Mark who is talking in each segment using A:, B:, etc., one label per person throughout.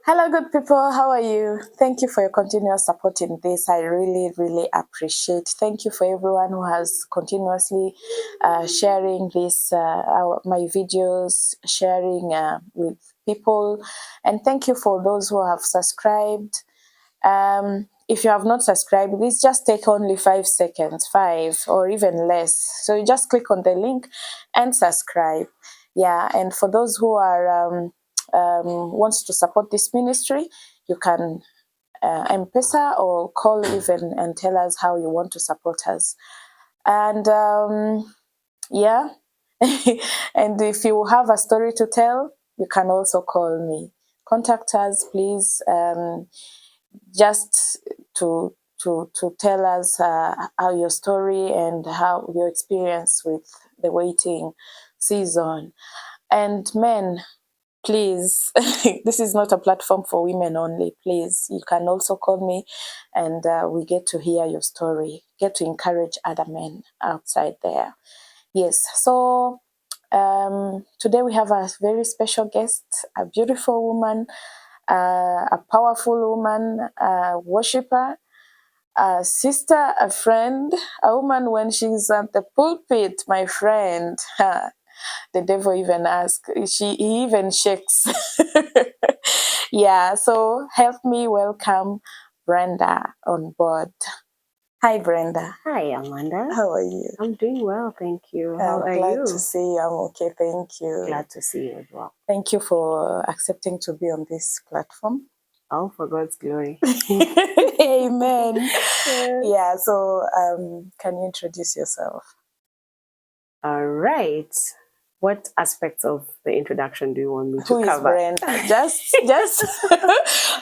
A: Hello, good people. How are you? Thank you for your continuous support in this. I really, really appreciate. Thank you for everyone who has continuously sharing this, my videos, sharing with people. And thank you for those who have subscribed. If you have not subscribed, please just take only 5 seconds, 5 or even less. So you just click on the link and subscribe. Yeah, and for those who are wants to support this ministry, you can M-Pesa or call even and tell us how you want to support us. And yeah, and if you have a story to tell, you can also call me. Contact us, please, just to tell us how your story and how your experience with the waiting season. And men, please, this is not a platform for women only. Please, you can also call me and we get to hear your story, get to encourage other men outside there. Yes, so today we have a very special guest, a beautiful woman, a powerful woman, a worshiper, a sister, a friend, a woman when she's at the pulpit, my friend. The devil even asks, he even shakes. Yeah, so help me welcome Brenda on board. Hi, Brenda.
B: Hi, Amanda.
A: How are you?
B: I'm doing well, thank you. How are you?
A: Glad to see you. I'm okay, thank you.
B: Glad to see you as well.
A: Thank you for accepting to be on this platform.
B: Oh, for God's glory.
A: Amen.
B: Yes.
A: Yeah, so can you introduce yourself?
B: All right. What aspects of the introduction do you want me to
A: Who is
B: cover?
A: Brenda? Just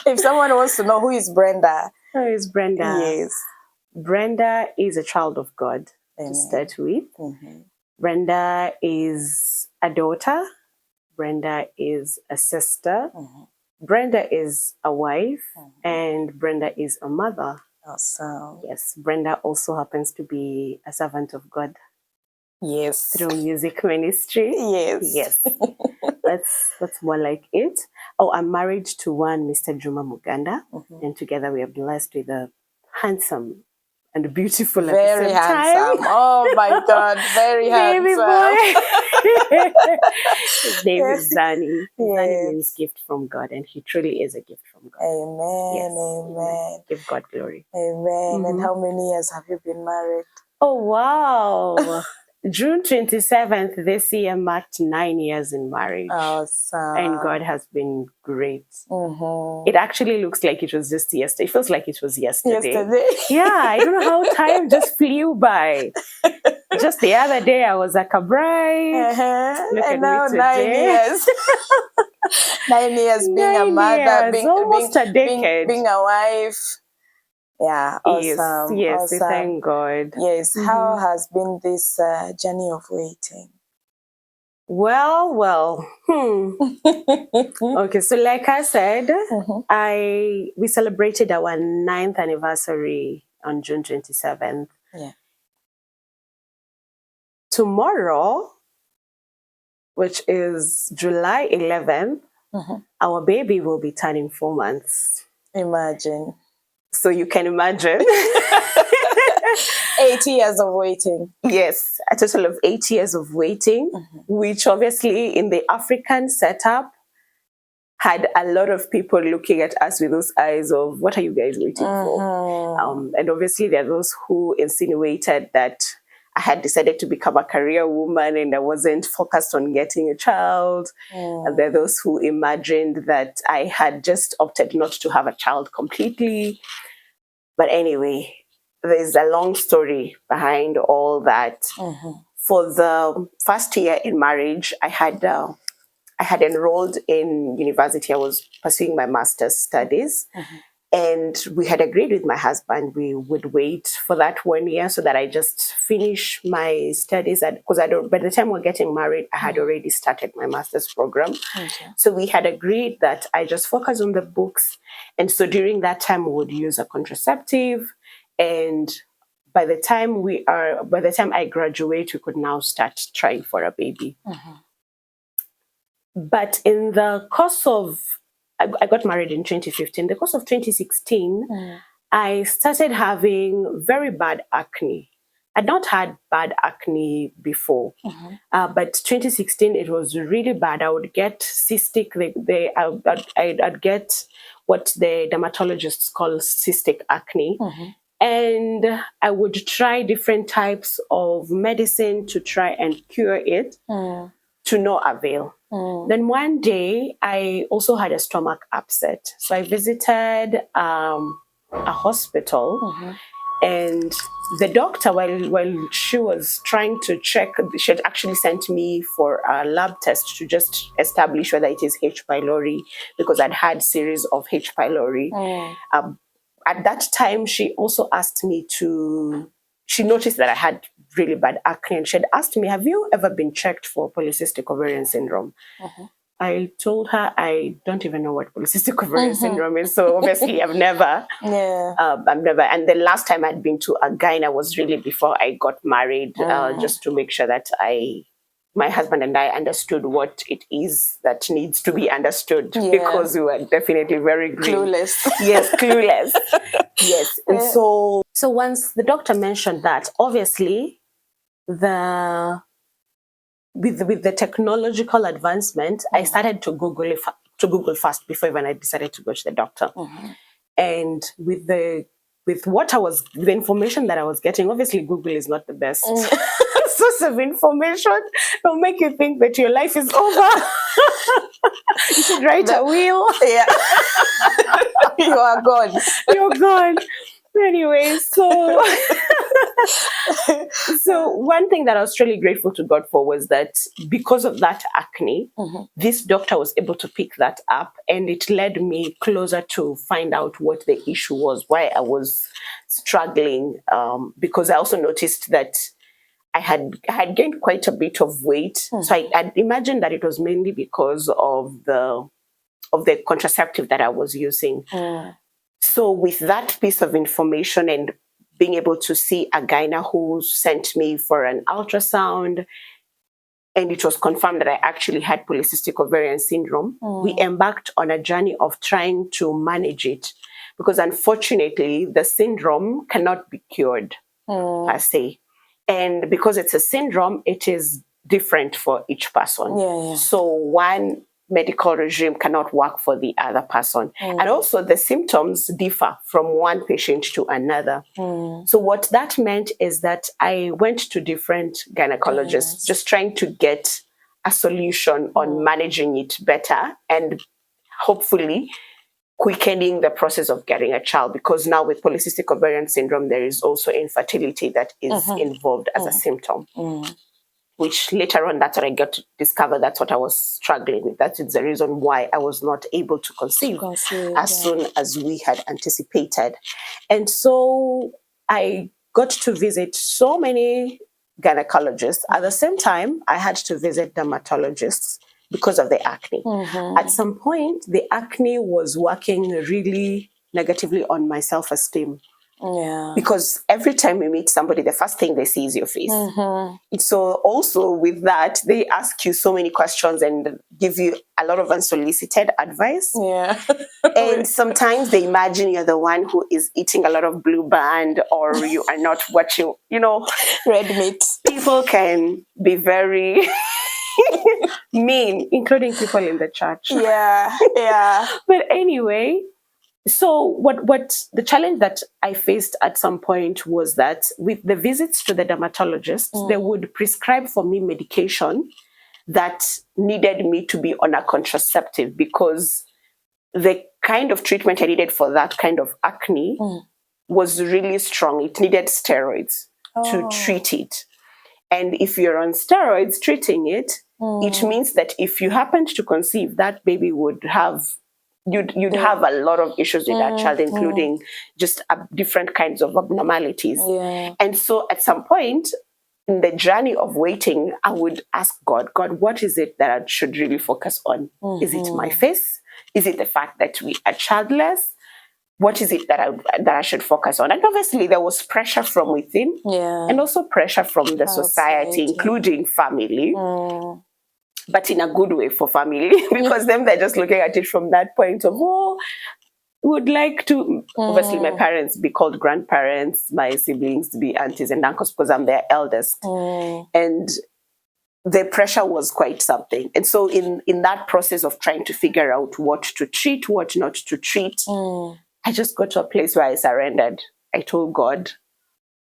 A: if someone wants to know who is Brenda.
B: Who is Brenda?
A: Yes.
B: Brenda is a child of God,
A: Amen.
B: to start with.
A: Mm-hmm.
B: Brenda is a daughter. Brenda is a sister.
A: Mm-hmm.
B: Brenda is a wife.
A: Mm-hmm.
B: And Brenda is a mother.
A: Awesome.
B: Yes, Brenda also happens to be a servant of God.
A: Yes.
B: Through music ministry.
A: Yes.
B: That's more like it. Oh, I'm married to one Mr. Juma Muganda, and together we are blessed with a handsome and beautiful
A: very
B: at the same
A: handsome.
B: time.
A: Oh my God, very
B: Baby
A: handsome.
B: boy. His name is Zani.
A: Yes.
B: Zani means gift from God, and he truly is a gift from God.
A: Amen.
B: Yes.
A: Amen.
B: Give God glory.
A: Amen. And how many years have you been married?
B: Oh, wow. June 27th this year marked 9 years in marriage.
A: Awesome.
B: And God has been great.
A: Mm-hmm.
B: It actually looks like it was just yesterday. It feels like it was yesterday.
A: Yeah,
B: I don't know how time just flew by. Just the other day, I was like a bride.
A: Uh-huh.
B: Look
A: and
B: at
A: now
B: me
A: 9 years. 9 years being a mother,
B: almost a decade.
A: Being a wife. Yeah, awesome.
B: Yes,
A: awesome.
B: Thank God.
A: Yes, how has been this journey of waiting?
B: Well. Okay, so like I said, we celebrated our 9th anniversary on June 27th.
A: Yeah.
B: Tomorrow, which is July 11th, our baby will be turning 4 months.
A: Imagine.
B: So you can imagine.
A: 8 years of waiting.
B: Yes, a total of 8 years of waiting, which obviously in the African setup had a lot of people looking at us with those eyes of, what are you guys waiting for? And obviously there are those who insinuated that I had decided to become a career woman and I wasn't focused on getting a child. And there are those who imagined that I had just opted not to have a child completely. But anyway, there's a long story behind all that. For the first year in marriage, I had enrolled in university. I was pursuing my master's studies. And we had agreed with my husband we would wait for that 1 year so that I just finish my studies. Because by the time we're getting married, I had already started my master's program. So we had agreed that I just focus on the books. And so during that time, we would use a contraceptive. And by the time I graduate, we could now start trying for a baby. But in the course of I got married in 2015. The course of 2016, I started having very bad acne. I'd not had bad acne before, but 2016 it was really bad. I would get cystic. I'd get what the dermatologists call cystic acne, and I would try different types of medicine to try and cure it, to no avail. Then one day, I also had a stomach upset. So I visited a hospital, and the doctor, while she was trying to check, she had actually sent me for a lab test to just establish whether it is H. pylori, because I'd had series of H. pylori. At that time, she also asked me she noticed that I had really bad acne, and she had asked me, have you ever been checked for polycystic ovarian syndrome? I told her I don't even know what polycystic ovarian syndrome is, so obviously I've never. And the last time I'd been to a gyna was really before I got married, just to make sure that my husband and I understood what it is that needs to be understood, because we were definitely very
A: clueless.
B: Yes, clueless. Yes. And so once the doctor mentioned that, obviously with the technological advancement, I started to Google first before even I decided to go to the doctor. And with the information that I was getting, obviously Google is not the best source of information. It'll make you think that your life is over. You should write a will.
A: Yeah. You are gone.
B: You're gone. Anyway, so one thing that I was really grateful to God for was that because of that acne, this doctor was able to pick that up, and it led me closer to find out what the issue was, why I was struggling, because I also noticed that I had gained quite a bit of weight. So I imagined that it was mainly because of the contraceptive that I was using. So with that piece of information and being able to see a gyna who sent me for an ultrasound, and it was confirmed that I actually had polycystic ovarian syndrome, we embarked on a journey of trying to manage it, because unfortunately the syndrome cannot be cured per se. And because it's a syndrome, it is different for each person. So one medical regime cannot work for the other person. And also the symptoms differ from one patient to another. So what that meant is that I went to different gynecologists, just trying to get a solution on managing it better and hopefully quickening the process of getting a child, because now with polycystic ovarian syndrome, there is also infertility that is involved as a symptom. Which later on, that's what I got to discover. That's what I was struggling with. That is the reason why I was not able to conceive as soon as we had anticipated. And so I got to visit so many gynecologists. At the same time, I had to visit dermatologists because of the acne. At some point, the acne was working really negatively on my self-esteem. Because every time you meet somebody, the first thing they see is your face. So also with that, they ask you so many questions and give you a lot of unsolicited advice. And sometimes they imagine you're the one who is eating a lot of Blue Band, or you are not watching,
A: red meat.
B: People can be very mean, including people in the church. But anyway, so what the challenge that I faced at some point was that with the visits to the dermatologist, they would prescribe for me medication that needed me to be on a contraceptive, because the kind of treatment I needed for that kind of acne was really strong. It needed steroids to treat it. And if you're on steroids treating it, it means that if you happened to conceive, that baby would have you'd have a lot of issues with that child, including just different kinds of abnormalities. And so at some point in the journey of waiting, I would ask God, what is it that I should really focus on? Is it my face? Is it the fact that we are childless? What is it that I should focus on? And obviously there was pressure from within and also pressure from the society, including family. but in a good way for family, because them, they're just looking at it from that point of, oh, would like to, obviously, my parents be called grandparents, my siblings to be aunties and uncles, because I'm their eldest. And the pressure was quite something. And so in that process of trying to figure out what to treat, what not to treat, I just got to a place where I surrendered. I told God,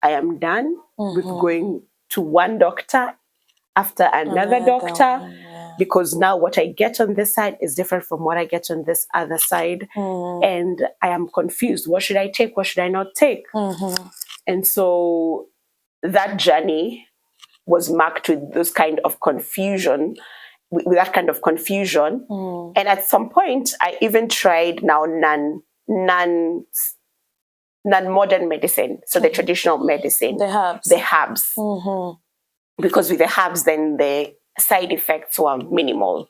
B: I am done with going to one doctor after another doctor, because now what I get on this side is different from what I get on this other side. And I am confused. What should I take? What should I not take? And so that journey was marked with this kind of confusion, with that kind of confusion. And at some point, I even tried now non-modern medicine, so the traditional medicine, the herbs. Because with the herbs, then the side effects were minimal.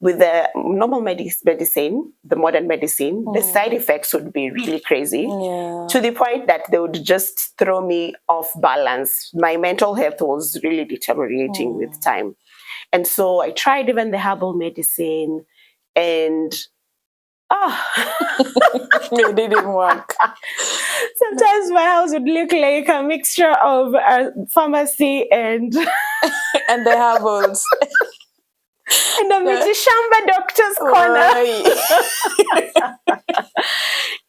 B: With the normal medicine, the modern medicine, the side effects would be really crazy, to the point that they would just throw me off balance. My mental health was really deteriorating with time. And so I tried even the herbal medicine, and
A: it didn't work.
B: Sometimes my house would look like a mixture of a pharmacy and
A: and the herbals.
B: And a Mitishamba doctor's corner.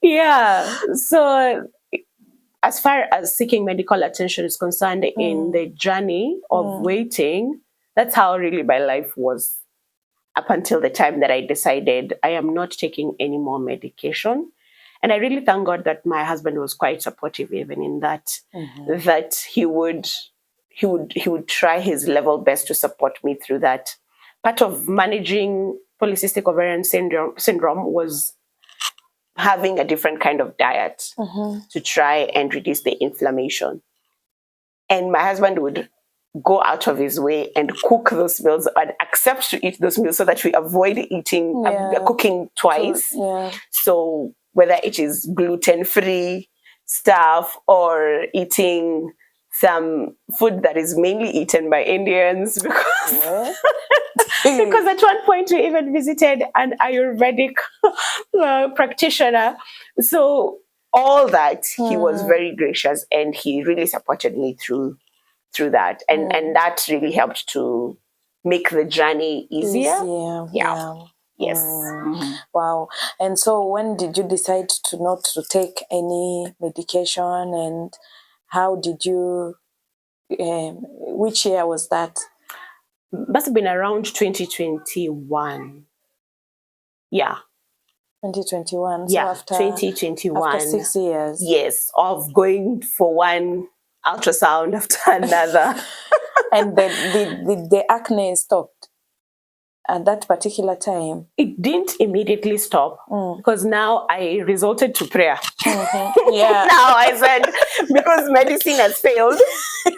B: Yeah. So as far as seeking medical attention is concerned, in the journey of waiting, that's how really my life was, up until the time that I decided I am not taking any more medication. And I really thank God that my husband was quite supportive even in that, that he would try his level best to support me through that. Part of managing polycystic ovarian syndrome was having a different kind of diet to try and reduce the inflammation. And my husband would go out of his way and cook those meals and accept to eat those meals so that we avoid eating, cooking twice. So whether it is gluten-free stuff or eating some food that is mainly eaten by Indians, because because at one point we even visited an Ayurvedic practitioner. So all that, he was very gracious, and he really supported me through that, and that really helped to make the journey easier. Yes.
A: Wow. And so when did you decide to not to take any medication, and how did you, which year was that?
B: Must have been around 2021.
A: 2021.
B: So
A: after
B: 2021.
A: After 6 years.
B: Yes, of going for one ultrasound after another.
A: And the acne stopped at that particular time?
B: It didn't immediately stop, because now I resorted to prayer. Now I said, because medicine has failed,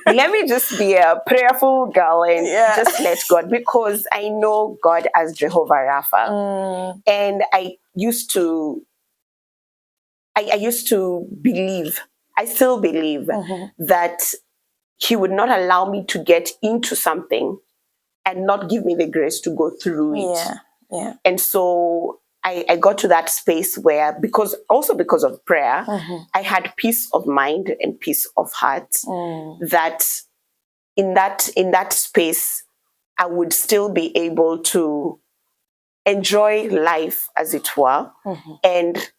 B: let me just be a prayerful girl and just let God, because I know God as Jehovah Rapha. And I used to believe, I still believe that he would not allow me to get into something and not give me the grace to go through it. And so I got to that space where, because of prayer, I had peace of mind and peace of heart, that in that space, I would still be able to enjoy life, as it were, and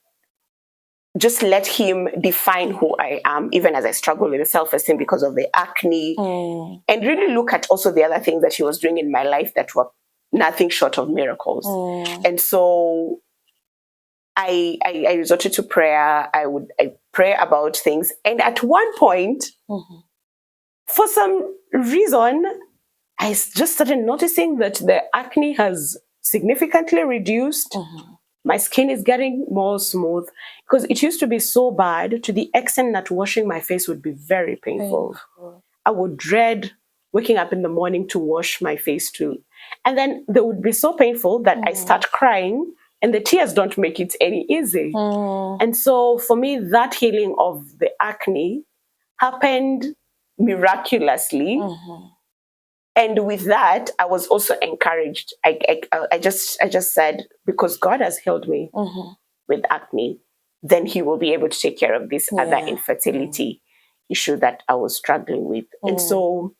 B: just let him define who I am, even as I struggle with the self-esteem because of the acne, and really look at also the other things that he was doing in my life that were nothing short of miracles. And so I resorted to prayer. I pray about things. And at one point, for some reason, I just started noticing that the acne has significantly reduced. My skin is getting more smooth, because it used to be so bad to the extent that washing my face would be very painful. I would dread waking up in the morning to wash my face too. And then they would be so painful that I start crying, and the tears don't make it any easy. And so for me, that healing of the acne happened miraculously. And with that, I was also encouraged. I just said, because God has healed me with acne, then He will be able to take care of this other infertility issue that I was struggling with. And so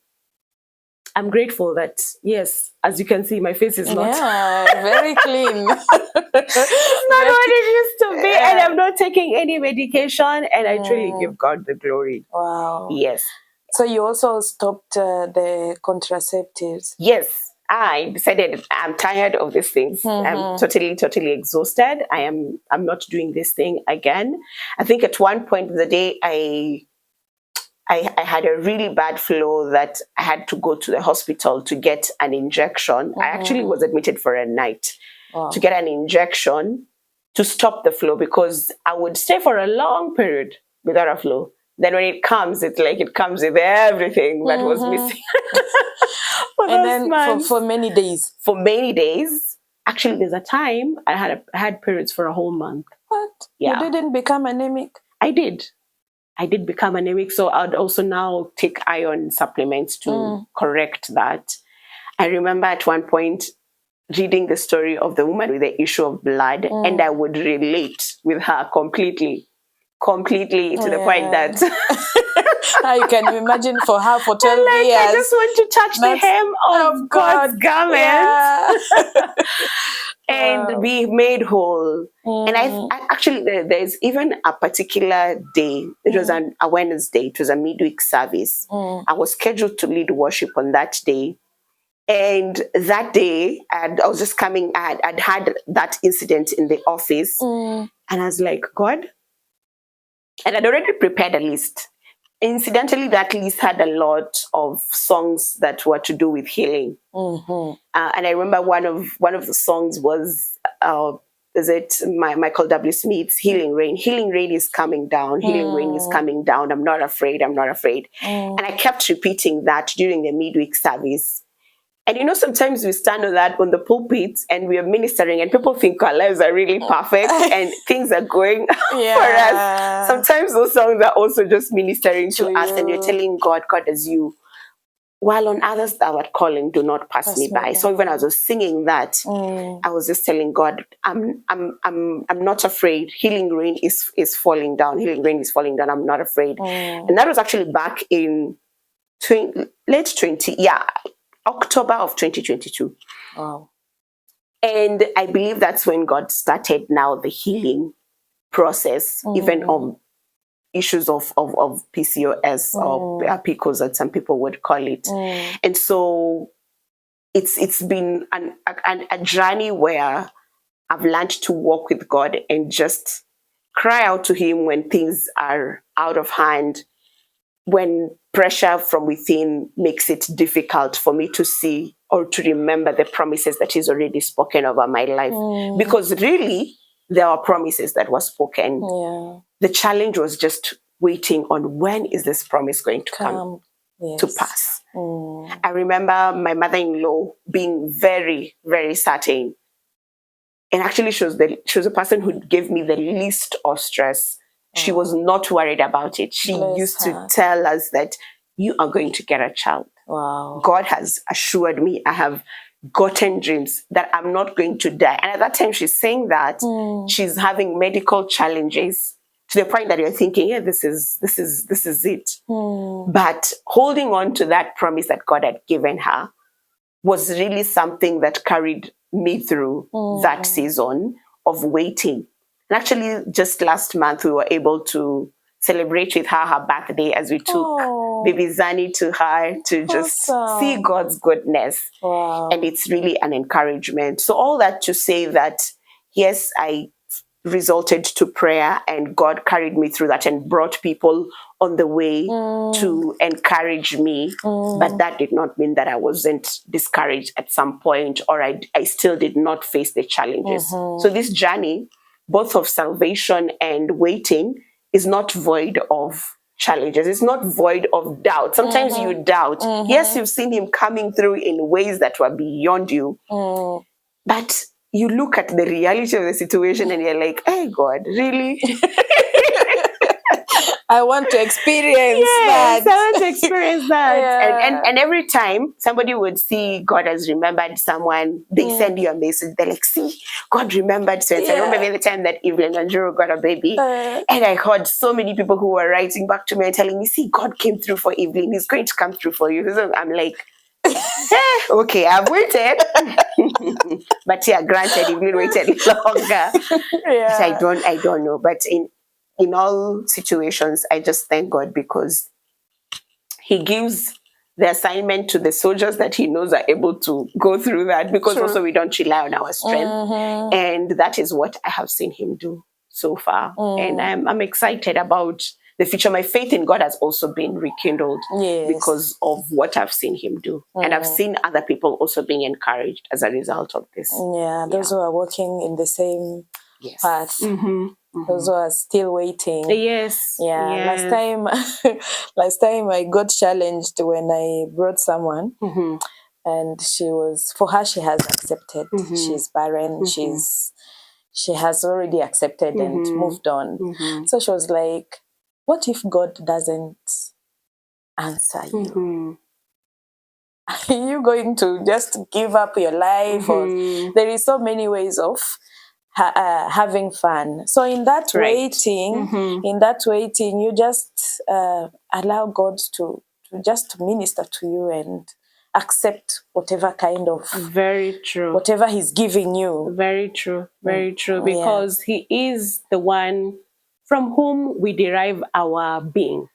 B: I'm grateful that, yes, as you can see, my face is not
A: very clean.
B: it's not what it used to be, and I'm not taking any medication, and I truly give God the glory.
A: Wow.
B: Yes.
A: So you also stopped the contraceptives?
B: Yes. I decided I'm tired of these things. I'm totally exhausted. I'm not doing this thing again. I think at one point of the day, I had a really bad flow that I had to go to the hospital to get an injection. I actually was admitted for a night to get an injection to stop the flow, because I would stay for a long period without a flow. Then when it comes, it's like it comes with everything that was missing.
A: And then for many days.
B: For many days. Actually, there's a time I had periods for a whole month.
A: What?
B: Yeah.
A: You didn't become anemic?
B: I did become anemic. So I'd also now take iron supplements to correct that. I remember at one point reading the story of the woman with the issue of blood, and I would relate with her completely to the point that
A: you can imagine for her for 12 years.
B: I just want to touch the hem of God's garment and be made whole. And I actually, there's even a particular day. It was a Wednesday. It was a midweek service. I was scheduled to lead worship on that day. And that day, I was just coming, I'd had that incident in the office. And I was like, God, and I'd already prepared a list. Incidentally, that list had a lot of songs that were to do with healing. And I remember one of the songs was, is it Michael W. Smith's Healing Rain? Healing Rain is coming down. Healing Rain is coming down. I'm not afraid. I'm not afraid. And I kept repeating that during the midweek service. And you know, sometimes we stand on the pulpit and we are ministering and people think our lives are really perfect and things are going for us. Sometimes those songs are also just ministering to us, and you're telling God, as you, while on others thou art calling, do not pass me by. So even as I was singing that, I was just telling God, I'm not afraid. Healing rain is falling down. Healing rain is falling down. I'm not afraid. And that was actually back in October of 2022.
A: Wow.
B: And I believe that's when God started now the healing process, even on issues of PCOS or PCOS, as some people would call it. And so it's been a journey where I've learned to walk with God and just cry out to Him when things are out of hand, when pressure from within makes it difficult for me to see or to remember the promises that He's already spoken over my life. Because really, there are promises that were spoken. The challenge was just waiting on when is this promise going to come to pass. I remember my mother-in-law being very, very certain. And actually, she was the person who gave me the least of stress. She was not worried about it. She used to tell us that you are going to get a child.
A: Wow.
B: God has assured me. I have gotten dreams that I'm not going to die. And at that time, she's saying that she's having medical challenges to the point that you're thinking, yeah, this is it. But holding on to that promise that God had given her was really something that carried me through that season of waiting. And actually, just last month, we were able to celebrate with her birthday as we took baby Zani to her to just see God's goodness. And it's really an encouragement. So all that to say that, yes, I resorted to prayer and God carried me through that and brought people on the way to encourage me. But that did not mean that I wasn't discouraged at some point, or I still did not face the challenges. So this journey, both of salvation and waiting, is not void of challenges. It's not void of doubt. Sometimes you doubt. Yes, you've seen Him coming through in ways that were beyond you. But you look at the reality of the situation and you're like, hey, God, really?
A: I want to experience
B: Yes,
A: that.
B: I want to experience that.
A: Yeah.
B: And every time somebody would see God has remembered someone, they send you a message. They're like, see, God remembered so. I remember the time that Evelyn and Juro got a baby. And I heard so many people who were writing back to me and telling me, see, God came through for Evelyn. He's going to come through for you. So I'm like, okay, I've waited. But yeah, granted, Evelyn waited longer. But I don't know. But in all situations, I just thank God because he gives the assignment to the soldiers that he knows are able to go through that, because also we don't rely on our strength. And that is what I have seen him do so far. And I'm excited about the future. My faith in God has also been rekindled because of what I've seen him do. And I've seen other people also being encouraged as a result of this.
A: Yeah, those who are working in the same path. Those who are still waiting.
B: Yes.
A: Yeah. Last time I got challenged when I brought someone, and she has accepted. She's barren. She has already accepted and moved on. So she was like, "What if God doesn't answer you? Are you going to just give up your life?" Or there is so many ways of having fun. So in that waiting, you just allow God to just minister to you and accept whatever kind of whatever he's giving you.
B: Very true, because he is the one from whom we derive our being.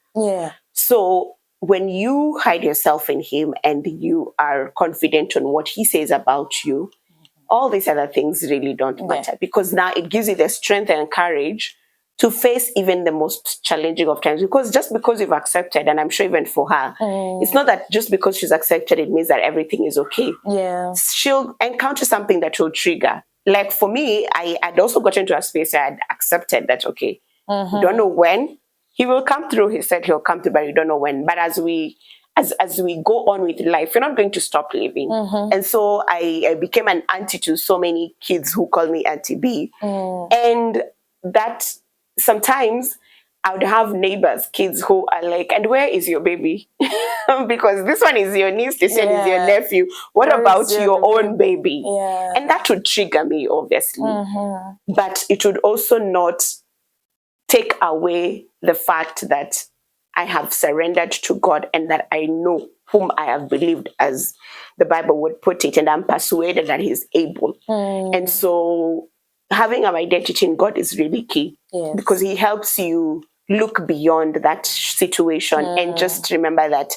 B: So when you hide yourself in him and you are confident on what he says about you, all these other things really don't matter, because now it gives you the strength and courage to face even the most challenging of times. Because just because you've accepted, and I'm sure even for her, it's not that just because she's accepted, it means that everything is okay. She'll encounter something that will trigger. Like for me, I'd also gotten to a space where I'd accepted that, okay, you don't know when he will come through. He said he'll come through, but you don't know when. But as we go on with life, you're not going to stop living. And so I became an auntie to so many kids who call me Auntie B. And that sometimes I would have neighbors, kids who are like, and where is your baby? Because this one is your niece, this one is your nephew. What about your own baby? And that would trigger me, obviously. But it would also not take away the fact that I have surrendered to God and that I know whom I have believed, as the Bible would put it, and I'm persuaded that he's able. And so having our identity in God is really key, because he helps you look beyond that situation and just remember that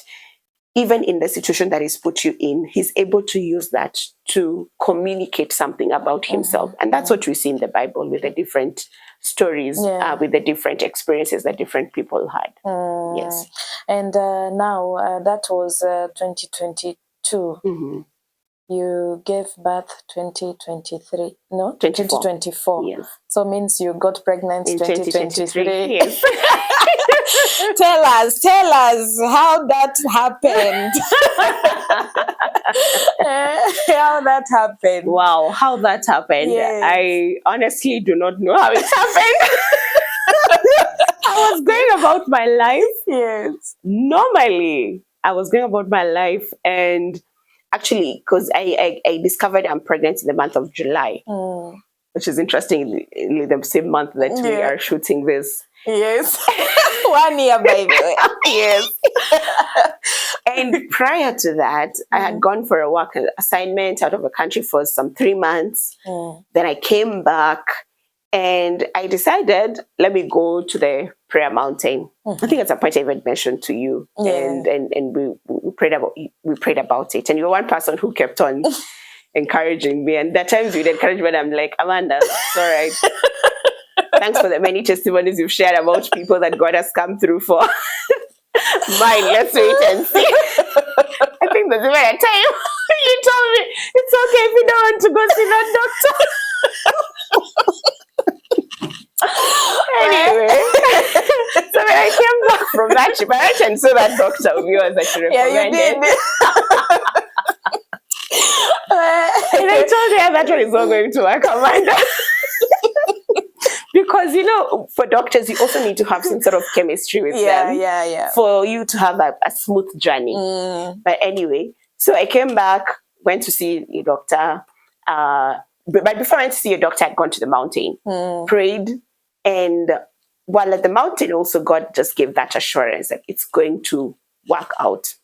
B: even in the situation that he's put you in, he's able to use that to communicate something about himself. And that's what we see in the Bible with the different stories, with the different experiences that different people had. Yes.
A: And now that was 2022. You gave birth 2023. No? 2024.
B: Yes.
A: So means you got pregnant in 2023.
B: Yes.
A: Tell us how that happened. How that happened.
B: Wow, how that happened.
A: Yes.
B: I honestly do not know how it happened. I was going about my life.
A: Yes.
B: Normally, I was going about my life, and actually, because I discovered I'm pregnant in the month of July, which is interesting, in the same month that we are shooting this.
A: Yes. 1 year, by the way.
B: Yes. And prior to that, I had gone for a work assignment out of the country for some 3 months. Then I came back and I decided, let me go to the prayer mountain. I think at some point I even mentioned to you, and we prayed about it. And you're one person who kept on encouraging me. And at times you'd encourage me, and I'm like, Amanda, it's all right. Thanks for the many testimonies you've shared about people that God has come through for. Mine, let's wait and see. I think there's even a time you told me it's okay if you don't want to go see that doctor. Anyway, so when I came back from that trip, I went and saw that doctor of yours that you recommended.
A: Yeah, you did.
B: And I told her that one is not going to work, Amanda. because, for doctors, you also need to have some sort of chemistry with them.
A: Yeah.
B: For you to have a smooth journey. But anyway, so I came back, went to see a doctor. But before I went to see a doctor, I'd gone to the mountain, prayed, and while at the mountain also, God just gave that assurance that it's going to work out.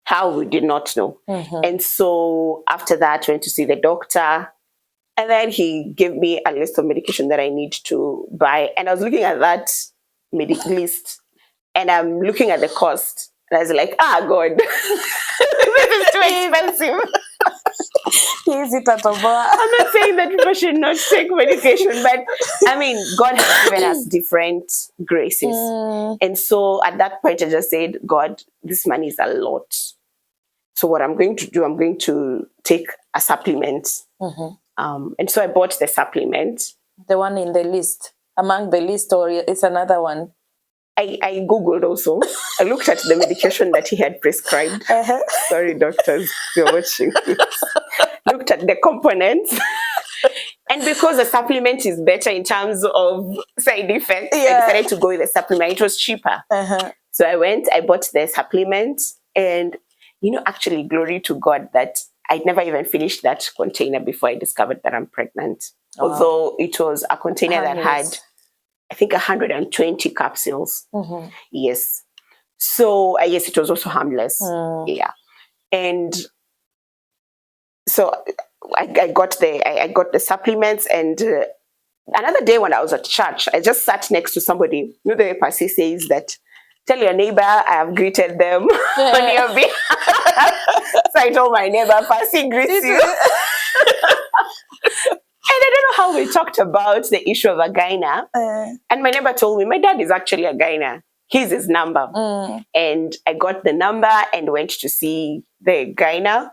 B: How, we did not know. And so after that, went to see the doctor. And then he gave me a list of medication that I need to buy. And I was looking at that list, and I'm looking at the cost. And I was like, God, this is too expensive. I'm not saying that people should not take medication, but I mean, God has given us different graces. And so at that point, I just said, God, this money is a lot. So what I'm going to do, I'm going to take a supplement. And so I bought the supplement.
A: The one in the list, among the list, or it's another one?
B: I Googled also. I looked at the medication that he had prescribed. Sorry, doctors, you're watching. Looked at the components. And because the supplement is better in terms of side effects, I decided to go with the supplement. It was cheaper. So I bought the supplement. And, actually, glory to God that I never even finished that container before I discovered that I'm pregnant. Although it was a container that had, I think, 120 capsules. Yes. So, yes, it was also harmless. Yeah. And so I got the supplements, and another day when I was at church, I just sat next to somebody. The way Percy says that, tell your neighbor I have greeted them on your behalf. So I told my neighbor, Percy greets you. And I don't know how we talked about the issue of a gyna. And my neighbor told me, my dad is actually a gyna. Here's his number. And I got the number and went to see the gyna.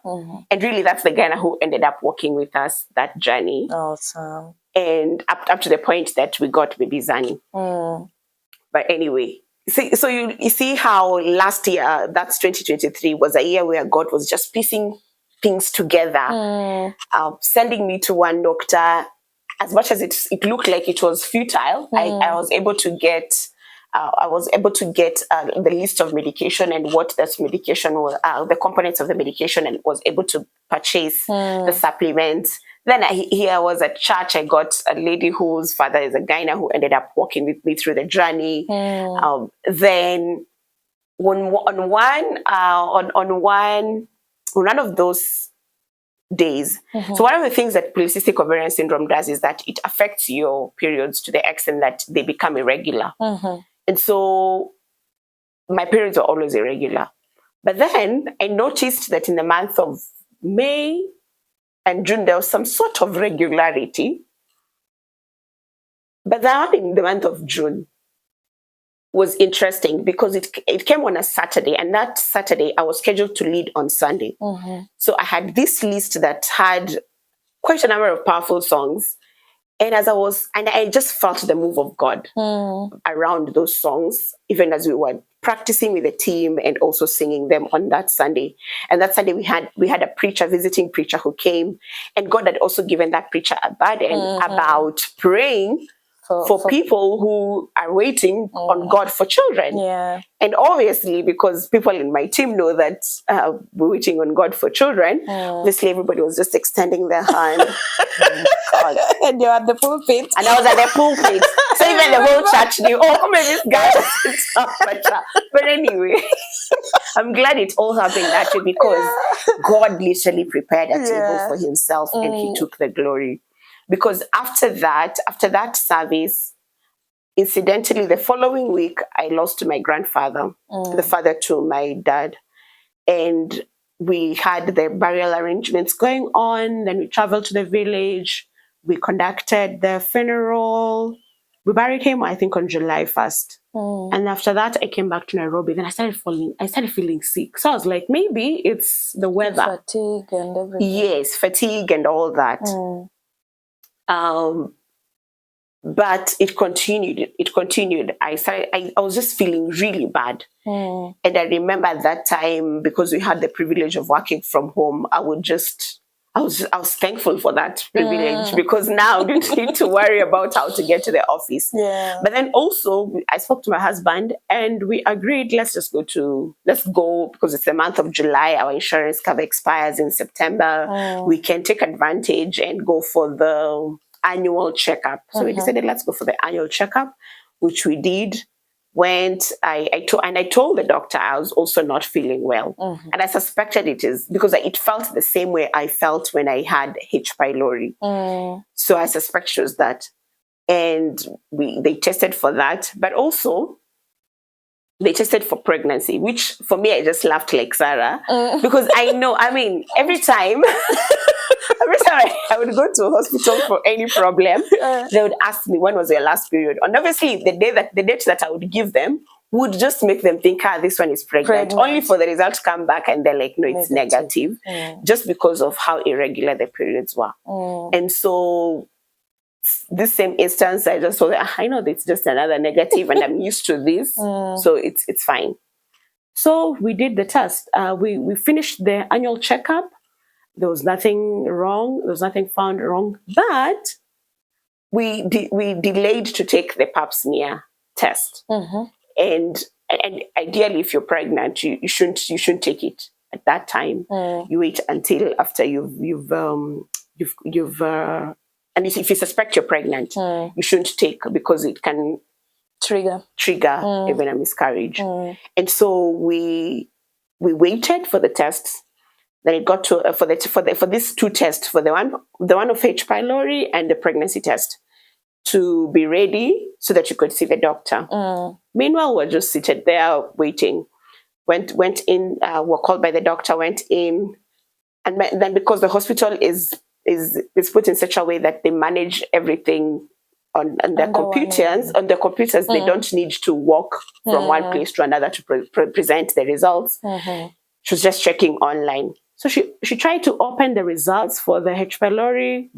B: And really, that's the gyna who ended up working with us that journey.
A: Awesome.
B: And up to the point that we got baby Zani. But anyway, so you see how last year, that's 2023, was a year where God was just piecing things together, sending me to one doctor. As much as it looked like it was futile, I was able to get the list of medication and what that medication was, the components of the medication, and was able to purchase the supplements. Then I was at church. I got a lady whose father is a gyna who ended up walking with me through the journey. Then on one of those days. So one of the things that Polycistic Ovarian Syndrome does is that it affects your periods to the extent that they become irregular. And so my periods are always irregular. But then I noticed that in the month of May and June, there was some sort of regularity. But then in the month of June was interesting because it came on a Saturday, and that Saturday I was scheduled to lead on Sunday. So I had this list that had quite a number of powerful songs. And I just felt the move of God around those songs, even as we were practicing with the team and also singing them on that Sunday. And that Sunday we had a visiting preacher who came, and God had also given that preacher a burden about praying for people who are waiting on God for children. And obviously, because people in my team know that we're waiting on God for children, obviously everybody was just extending their hand.
A: And you're at the pulpit.
B: And I was at the pulpit. So even the whole church knew, maybe this guy doesn't. But anyway, I'm glad it all happened that way, because God literally prepared a table for himself, and he took the glory. Because after that service, incidentally, the following week, I lost my grandfather, the father to my dad. And we had the burial arrangements going on. Then we traveled to the village. We conducted the funeral. We buried him, I think, on July 1st. And after that, I came back to Nairobi. Then I started feeling sick. So I was like, maybe it's the weather.
A: Fatigue and everything.
B: Yes, fatigue and all that. But it continued. I was just feeling really bad. And I remember at that time, because we had the privilege of working from home, I would just I was thankful for that privilege because now I didn't need to worry about how to get to the office.
A: Yeah.
B: But then also I spoke to my husband and we agreed, let's go because it's the month of July. Our insurance cover expires in September. We can take advantage and go for the annual checkup. So we decided, let's go for the annual checkup, which we did. I told the doctor I was also not feeling well, and I suspected it is because it felt the same way I felt when I had H. pylori. So I suspect it was that, and they tested for that, but also they tested for pregnancy, which for me I just laughed like Sarah because I know. I mean, every time. Every time I would go to a hospital for any problem, they would ask me, when was your last period? And obviously, the date that I would give them would just make them think, this one is pregnant. Only for the result to come back and they're like, no, it's negative. Just because of how irregular the periods were. And so this same instance, I just thought, I know it's just another negative and I'm used to this. So it's fine. So we did the test. We finished the annual checkup. There was nothing wrong. There was nothing found wrong. But we delayed to take the pap smear test. And ideally, if you're pregnant, you shouldn't take it at that time. You wait until after you've and if you suspect you're pregnant, you shouldn't take because it can trigger even a miscarriage. And so we waited for the tests. Then it got to for these two tests, for the one of H. pylori and the pregnancy test, to be ready so that you could see the doctor. Meanwhile, we're just seated there waiting. Went in. Were called by the doctor. Went in, and then because the hospital is put in such a way that they manage everything on their computers. On the computers, they don't need to walk from one place to another to present the results. She was just checking online. So she tried to open the results for the H. pylori.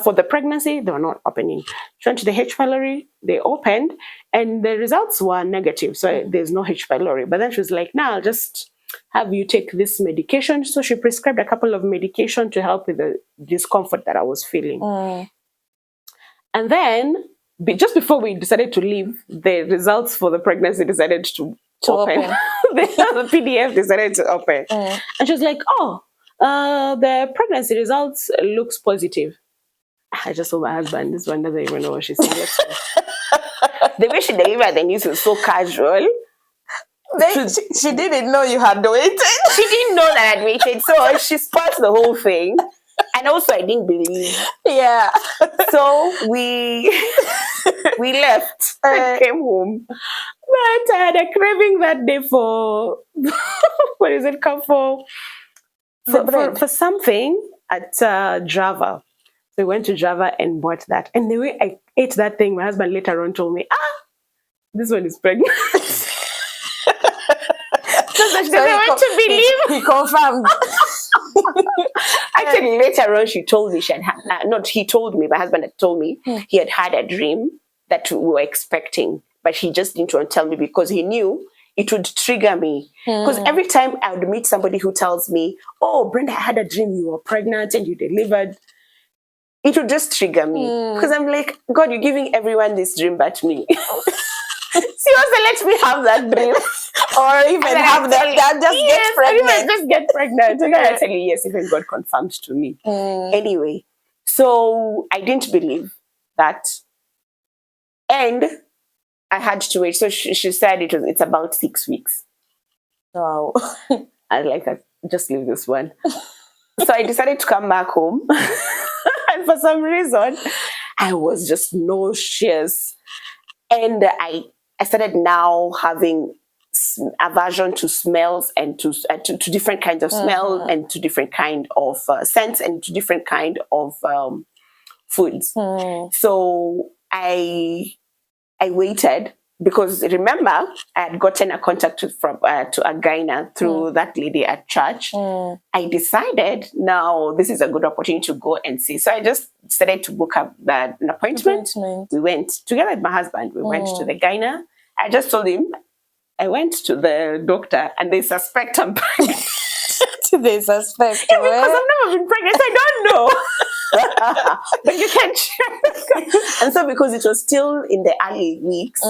B: For the pregnancy, they were not opening. She went to the H. pylori, they opened, and the results were negative. So there's no H. pylori. But then she was like, I'll just have you take this medication. So she prescribed a couple of medication to help with the discomfort that I was feeling. And then, just before we decided to leave, the results for the pregnancy decided to open. The PDF decided to open. And she was like, the pregnancy results looks positive. I just told my husband, this one doesn't even know what she's saying. The way she delivered the news was so casual.
A: She didn't know you had waited.
B: She didn't know that I'd waited. So she spoiled the whole thing. And also I didn't believe.
A: Yeah.
B: So we left and came home. But I had a craving that day for what is it called for something at Java. So we went to Java and bought that. And the way I ate that thing, my husband later on told me, this one is pregnant.
A: He confirmed.
B: Actually, later on, she told me he told me, my husband had told me he had a dream that we were expecting, but he just didn't want to tell me because he knew it would trigger me. Because every time I would meet somebody who tells me, Brenda, I had a dream you were pregnant and you delivered, it would just trigger me. Because I'm like, God, you're giving everyone this dream but me. Seriously, let me have that dream.
A: Or even have that get pregnant.
B: Just get pregnant. And I tell you, yes, even God confirmed to me. Anyway, so I didn't believe that. And I had to wait. So she said it's about 6 weeks.
A: Wow.
B: I was like, just leave this one. So I decided to come back home. And for some reason, I was just nauseous. And I started now having aversion to smells and to different kinds of smell and to different kind of scents and to different kind of foods. So I waited because remember I had gotten a contact to a gyna through that lady at church. I decided now this is a good opportunity to go and see. So I just decided to book up an appointment. We went together with my husband. We went to the gyna. I just told him I went to the doctor and they suspect I'm pregnant.
A: They suspect.
B: Yeah, because I've never been pregnant, so I don't know. But you can check. And so because it was still in the early weeks,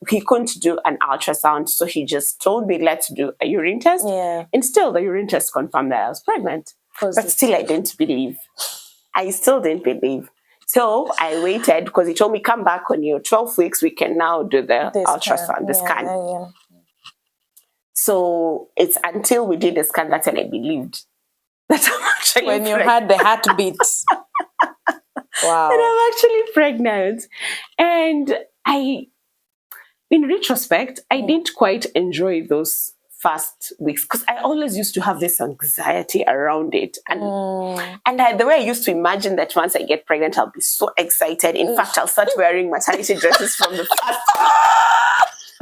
B: he couldn't do an ultrasound. So he just told me, let's do a urine test.
A: Yeah.
B: And still the urine test confirmed that I was pregnant. But still I didn't believe. I still didn't believe. So I waited because he told me, come back on your 12 weeks. We can now do the ultrasound, the scan.
A: Yeah.
B: So it's until we did the scan that I believed that I'm actually
A: when you
B: pregnant.
A: had the heartbeat. Wow.
B: That I'm actually pregnant. And in retrospect, I didn't quite enjoy those first weeks because I always used to have this anxiety around it. And the way I used to imagine that once I get pregnant, I'll be so excited. In fact, I'll start wearing maternity dresses from the first.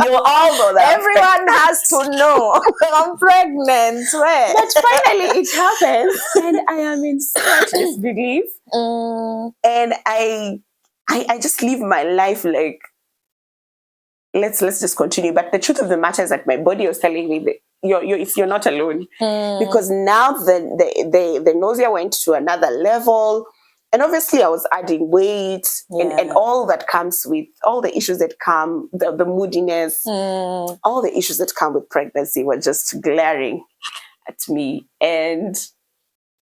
B: You all know that.
A: Everyone has to know I'm pregnant. Where?
B: But finally it happens and I am in such disbelief. And I just live my life like, let's just continue. But the truth of the matter is that my body was telling me that you're not alone. Because now the nausea went to another level. And obviously I was adding weight and all that comes with all the issues that come, the moodiness, all the issues that come with pregnancy were just glaring at me. And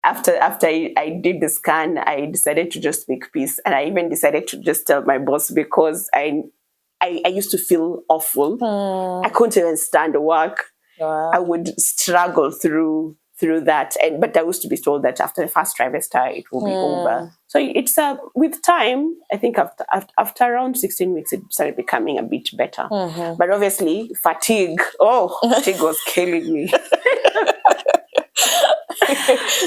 B: after I did the scan, I decided to just make peace. And I even decided to just tell my boss because I used to feel awful. I couldn't even stand to work.
A: Wow.
B: I would struggle through that, but I used to be told that after the first trimester it will be over. So it's with time, I think after around 16 weeks it started becoming a bit better. But obviously fatigue was killing me.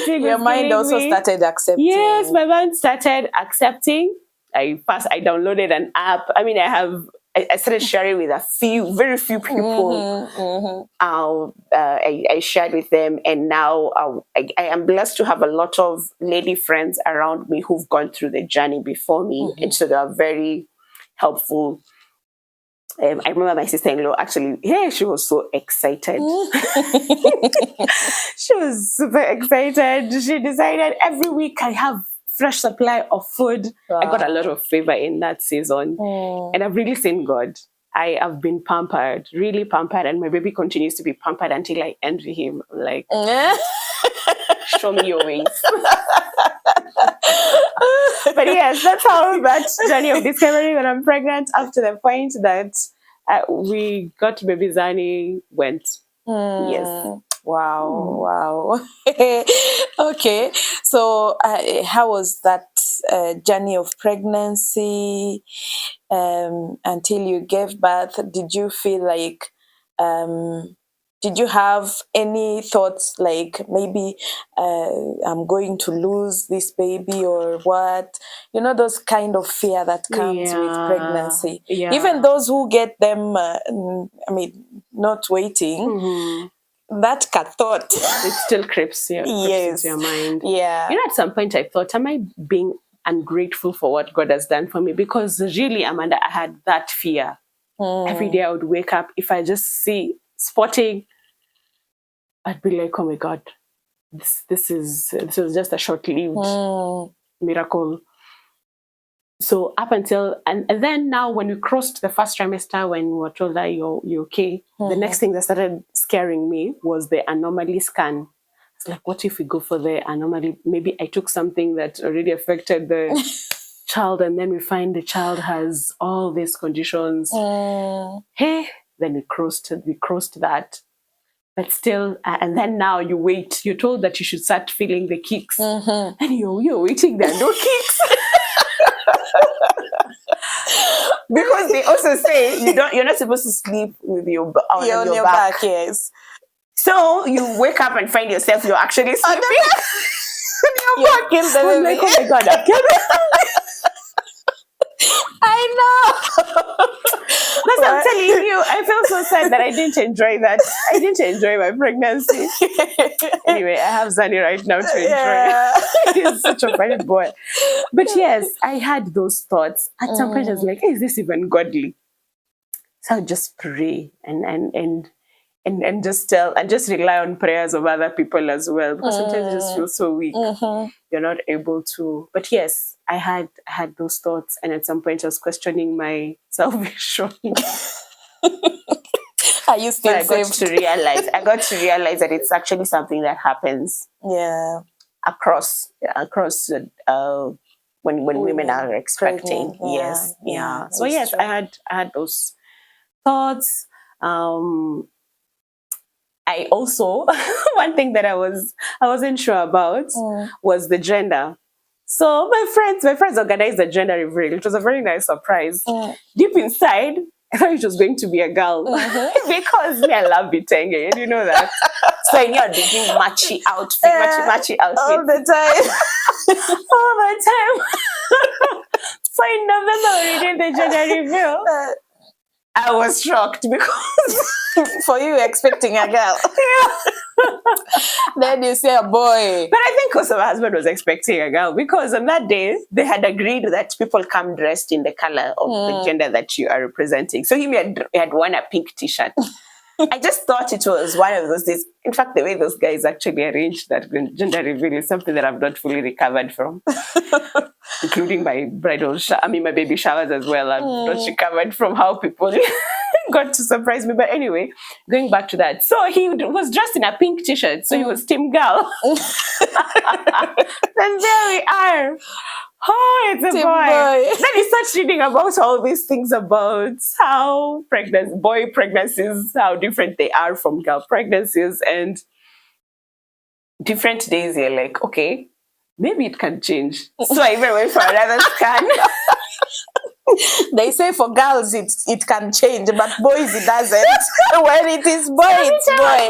A: Your mind also started accepting.
B: Yes, my mind started accepting. I downloaded an app. I mean, I started sharing with very few people. I shared with them, and now I am blessed to have a lot of lady friends around me who've gone through the journey before me, and so they are very helpful. I remember my sister-in-law actually, she was so excited. She was super excited. She decided every week I have fresh supply of food. Wow. I got a lot of favor in that season. And I've really seen God. I have been pampered, really pampered, and my baby continues to be pampered until I envy him. I'm like, show me your wings. But yes, that's how that journey of discovering that I'm pregnant up to the point that we got baby Zani went. Yes.
A: Wow. Okay. So how was that journey of pregnancy until you gave birth? Did you feel like did you have any thoughts like maybe I'm going to lose this baby or what? You know, those kind of fear that comes with pregnancy.
B: Yeah.
A: Even those who get them, not waiting, that thought.
B: It still creeps into your mind.
A: Yeah.
B: You know, at some point I thought, am I being ungrateful for what God has done for me? Because really, Amanda, I had that fear. Every day I would wake up, if I just see spotting, I'd be like, oh my God, this is just a short-lived miracle. So up until, and then now when we crossed the first trimester, when we were told that you're okay, the next thing that started scaring me was the anomaly scan. It's like, what if we go for the anomaly? Maybe I took something that already affected the child, and then we find the child has all these conditions. Hey, then we crossed that. But still, and then now you wait. You're told that you should start feeling the kicks. And you're waiting, there are no kicks. Because they also say you're not supposed to sleep with your on your back.
A: Yes.
B: So you wake up and find yourself you're actually sleeping.
A: You killed the baby.
B: Like, oh my God, I killed
A: I know.
B: That's what I'm telling you. I felt so sad that I didn't enjoy that. I didn't enjoy my pregnancy. Anyway, I have Zani right now to enjoy. He's such a funny boy. But yes, I had those thoughts. At some point I was like, hey, is this even godly? So I would just pray and and just rely on prayers of other people as well, because sometimes you just feel so weak. You're not able to. But yes, I had those thoughts, and at some point I was questioning my salvation.
A: Are you still
B: I got to realize that it's actually something that happens.
A: Yeah.
B: Across when women are expecting.
A: Pregnant,
B: Yes. Yeah. So
A: it's
B: yes,
A: true.
B: I had those thoughts. I also one thing that I wasn't sure about was the gender. So my friends organized a gender reveal. It was a very nice surprise. Deep inside, I thought it was going to be a girl because me, I love vitenge, and you know that. So I knew I'd be doing matchy outfit
A: all the time.
B: all the time. So in November, when we did the gender reveal, I was shocked because
A: for you expecting a girl. Then you say a boy.
B: But I think also my husband was expecting a girl, because on that day they had agreed that people come dressed in the color of the gender that you are representing. So he had worn a pink t-shirt. I just thought it was one of those days. In fact, the way those guys actually arranged that gender reveal is something that I've not fully recovered from, including my my baby showers as well. I've not recovered from how people got to surprise me. But anyway, going back to that. So he was dressed in a pink t-shirt. So he was team girl. And there we are. Oh, it's a boy. Then he starts reading about all these things about how boy pregnancies, how different they are from girl pregnancies, and different days you're like, okay, maybe it can change. So I even went for another scan.
A: They say for girls it can change, but boys it doesn't. When it is boy, it's boy.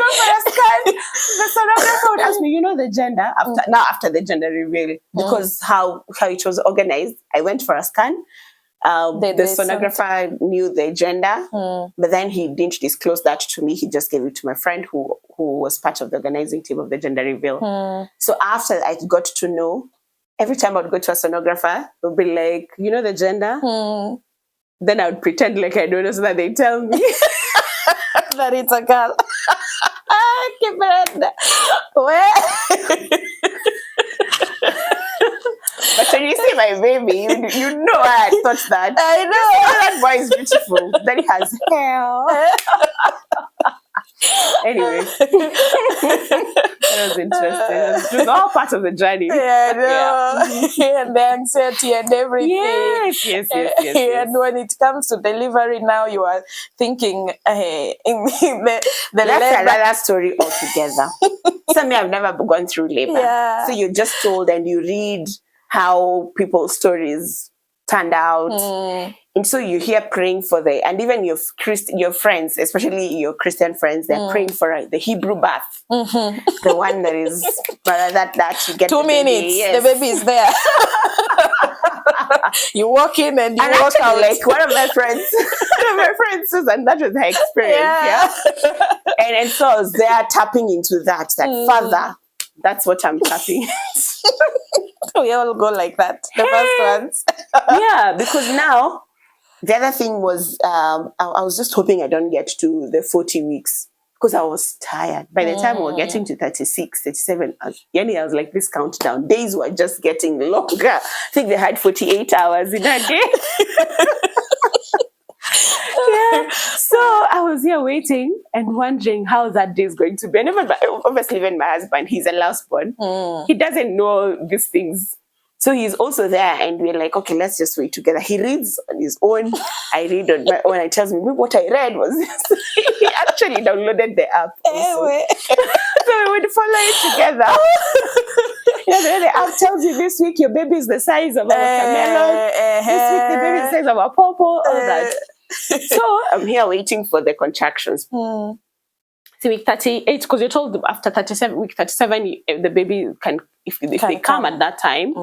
B: The sonographer would ask me, you know the gender after the gender reveal, because how it was organized. I went for a scan. The sonographer knew the gender, but then he didn't disclose that to me. He just gave it to my friend who was part of the organizing team of the gender reveal. So after I got to know, every time I would go to a sonographer, they'll be like, you know the gender? Then I would pretend like I don't know, so that they tell me
A: that it's a girl. Brenda.
B: But when you see my baby, you know I thought that.
A: I know.
B: That boy is beautiful. Then he has hair. Anyway, that was interesting. It was all part of the journey.
A: Yeah, no. And the anxiety and everything.
B: Yes.
A: And when it comes to delivery, now you are thinking the
B: that's another story altogether. So me, I've never gone through labor.
A: Yeah.
B: So you're just told and you read how people's stories turned out. And so you hear praying for and even your friends, especially your Christian friends, they're praying for the Hebrew bath. The one that is, that you get
A: 2 minutes, yes. The baby is there. You walk in and you walk out.
B: Like one of my friends, and that was her experience. Yeah. And so I was there tapping into that Father, that's what I'm tapping.
A: We all go like that, the first ones.
B: Yeah, because now, the other thing was, I was just hoping I don't get to the 40 weeks because I was tired. By the time we were getting to 36, 37, I was like, this countdown. Days were just getting longer. I think they had 48 hours in a day. Yeah. So I was here waiting and wondering how that day is going to be. And obviously, even my husband, he's a last born. He doesn't know these things. So he's also there, and we're like, okay, let's just wait together. He reads on his own. I read on my own. And tells me what I read was this. He actually downloaded the app. So we would follow it together. The app tells you this week your baby is the size of a watermelon. This week the baby is the size of a pawpaw. All that. So I'm here waiting for the contractions. So week 38, because you're told after week 37, the baby can, if they come at that time,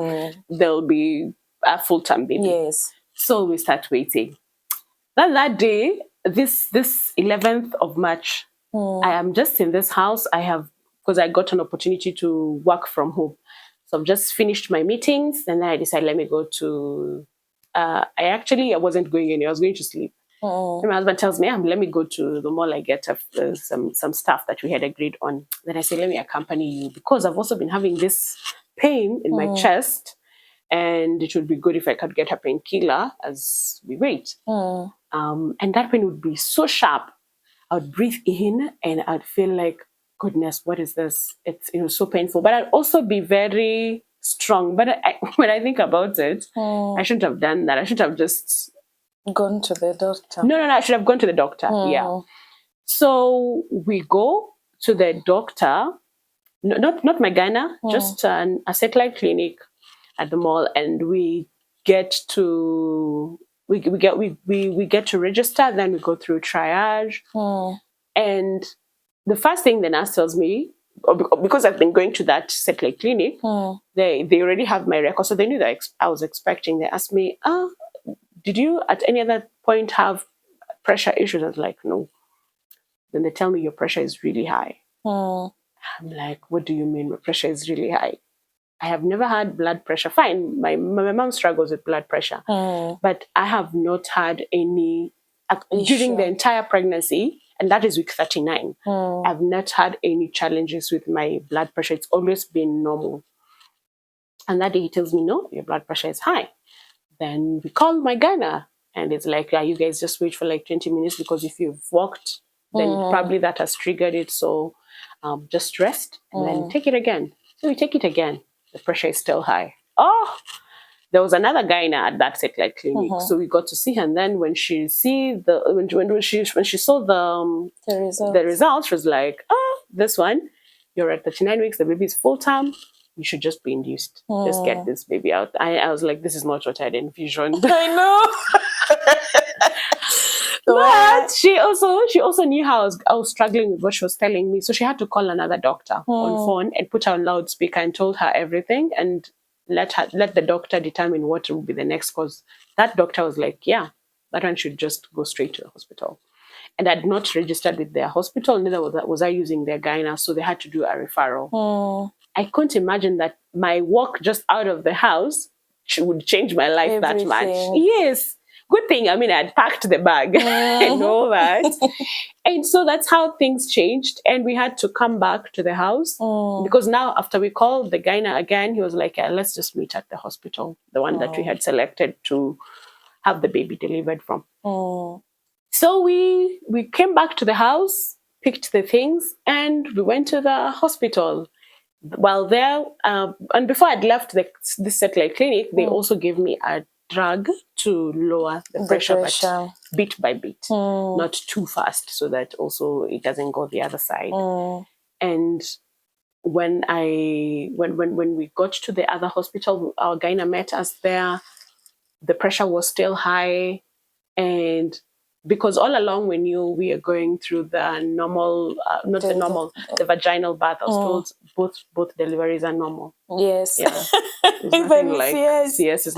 B: there'll be a full-term baby.
A: Yes.
B: So we start waiting. Then that day, this 11th of March, I am just in this house. Because I got an opportunity to work from home. So I've just finished my meetings, and then I decided, let me go to, I wasn't going anywhere. I was going to sleep. And my husband tells me, let me go to the mall. I get some stuff that we had agreed on. Then I say, let me accompany you because I've also been having this pain in my chest, and it would be good if I could get a painkiller as we wait. And that pain would be so sharp. I would breathe in and I'd feel like, goodness, what is this? It was so painful. But I'd also be very strong. But when I think about it, I shouldn't have done that. I should have just
A: gone to the doctor.
B: No, I should have gone to the doctor. Yeah. So we go to the doctor, not Muganda, just a satellite clinic at the mall, and we get to we get to register. Then we go through triage, and the first thing the nurse tells me, because I've been going to that satellite clinic, they already have my record, so they knew that I was expecting. They asked me, did you at any other point have pressure issues? I was like, no. Then they tell me your pressure is really high. I'm like, what do you mean my pressure is really high? I have never had blood pressure. Fine, my mom struggles with blood pressure, but I have not had any during the entire pregnancy, and that is week 39. I've not had any challenges with my blood pressure. It's always been normal. And that day he tells me, no, your blood pressure is high. Then we call Muganda, and it's like, yeah, you guys just wait for like 20 minutes because if you've walked, then probably that has triggered it. So just rest and then take it again. So we take it again. The pressure is still high. Oh, there was another gyna at that satellite clinic, so we got to see her. And then when she when she saw the results, she was like, "Oh, this one, you're at 39 weeks. The baby is full term. You should just be induced. Just get this baby out." I was like, "This is not what I'd envisioned."
A: I know.
B: But she also knew how I was struggling with what she was telling me, so she had to call another doctor on phone and put her on loudspeaker and told her everything and let the doctor determine what will be the next course. That doctor was like, yeah, that one should just go straight to the hospital. And I'd not registered with their hospital, neither was I using their gyna, so they had to do a referral. I couldn't imagine that my walk just out of the house would change my life that much. Yes. Good thing, I mean, I'd packed the bag and all that. And so that's how things changed. And we had to come back to the house because now after we called the gyna again, he was like, yeah, let's just meet at the hospital, the one that we had selected to have the baby delivered from. So we came back to the house, picked the things, and we went to the hospital. While there, and before I'd left the satellite clinic, they also gave me a drug to lower the pressure, but bit by bit, not too fast, so that also it doesn't go the other side. And when we got to the other hospital, our gyna met us there. The pressure was still high, and because all along we knew we are going through the normal, the vaginal birth. I was told both deliveries are normal.
A: Yes.
B: Yeah. Even like CS is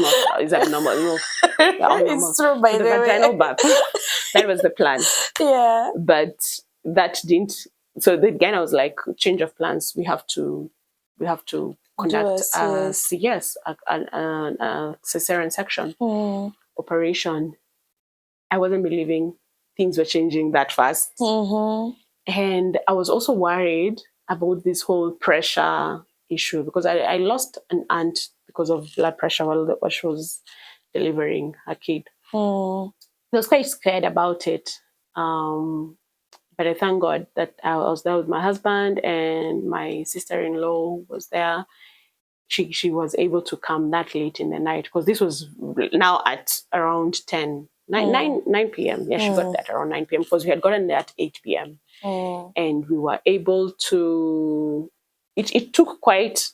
B: abnormal. No,
A: it's true. By the
B: vaginal birth. That was the plan.
A: Yeah.
B: But that didn't. So the gyna was like, change of plans. We have to conduct a cesarean section operation. I wasn't believing things were changing that fast. And I was also worried about this whole pressure issue because I lost an aunt because of blood pressure while she was delivering her kid. I was quite scared about it. But I thank God that I was there with my husband and my sister-in-law was there. She was able to come that late in the night because this was now at around 9 p.m. Yeah, she got that around 9 p.m. because we had gotten there at 8 p.m. And we were able to... It took quite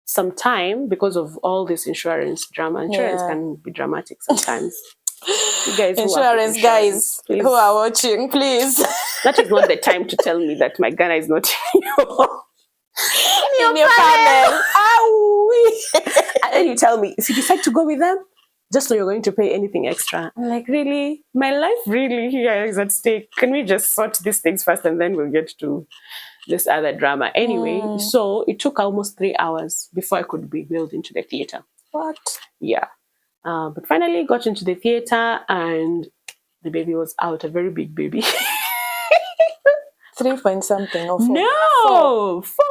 B: some time because of all this insurance drama. Insurance can be dramatic sometimes. You guys
A: insurance guys who are watching, please.
B: That is not the time to tell me that my Ghana is not in
A: your panel.
B: And then you tell me, if you decide to go with them, just so you're going to pay anything extra. I'm like, really? My life really here is at stake. Can we just sort these things first and then we'll get to this other drama? Anyway, so it took almost 3 hours before I could be wheeled into the theater.
A: What?
B: Yeah. But finally got into the theater and the baby was out, a very big baby.
A: 3 point something or 4?
B: No, 4.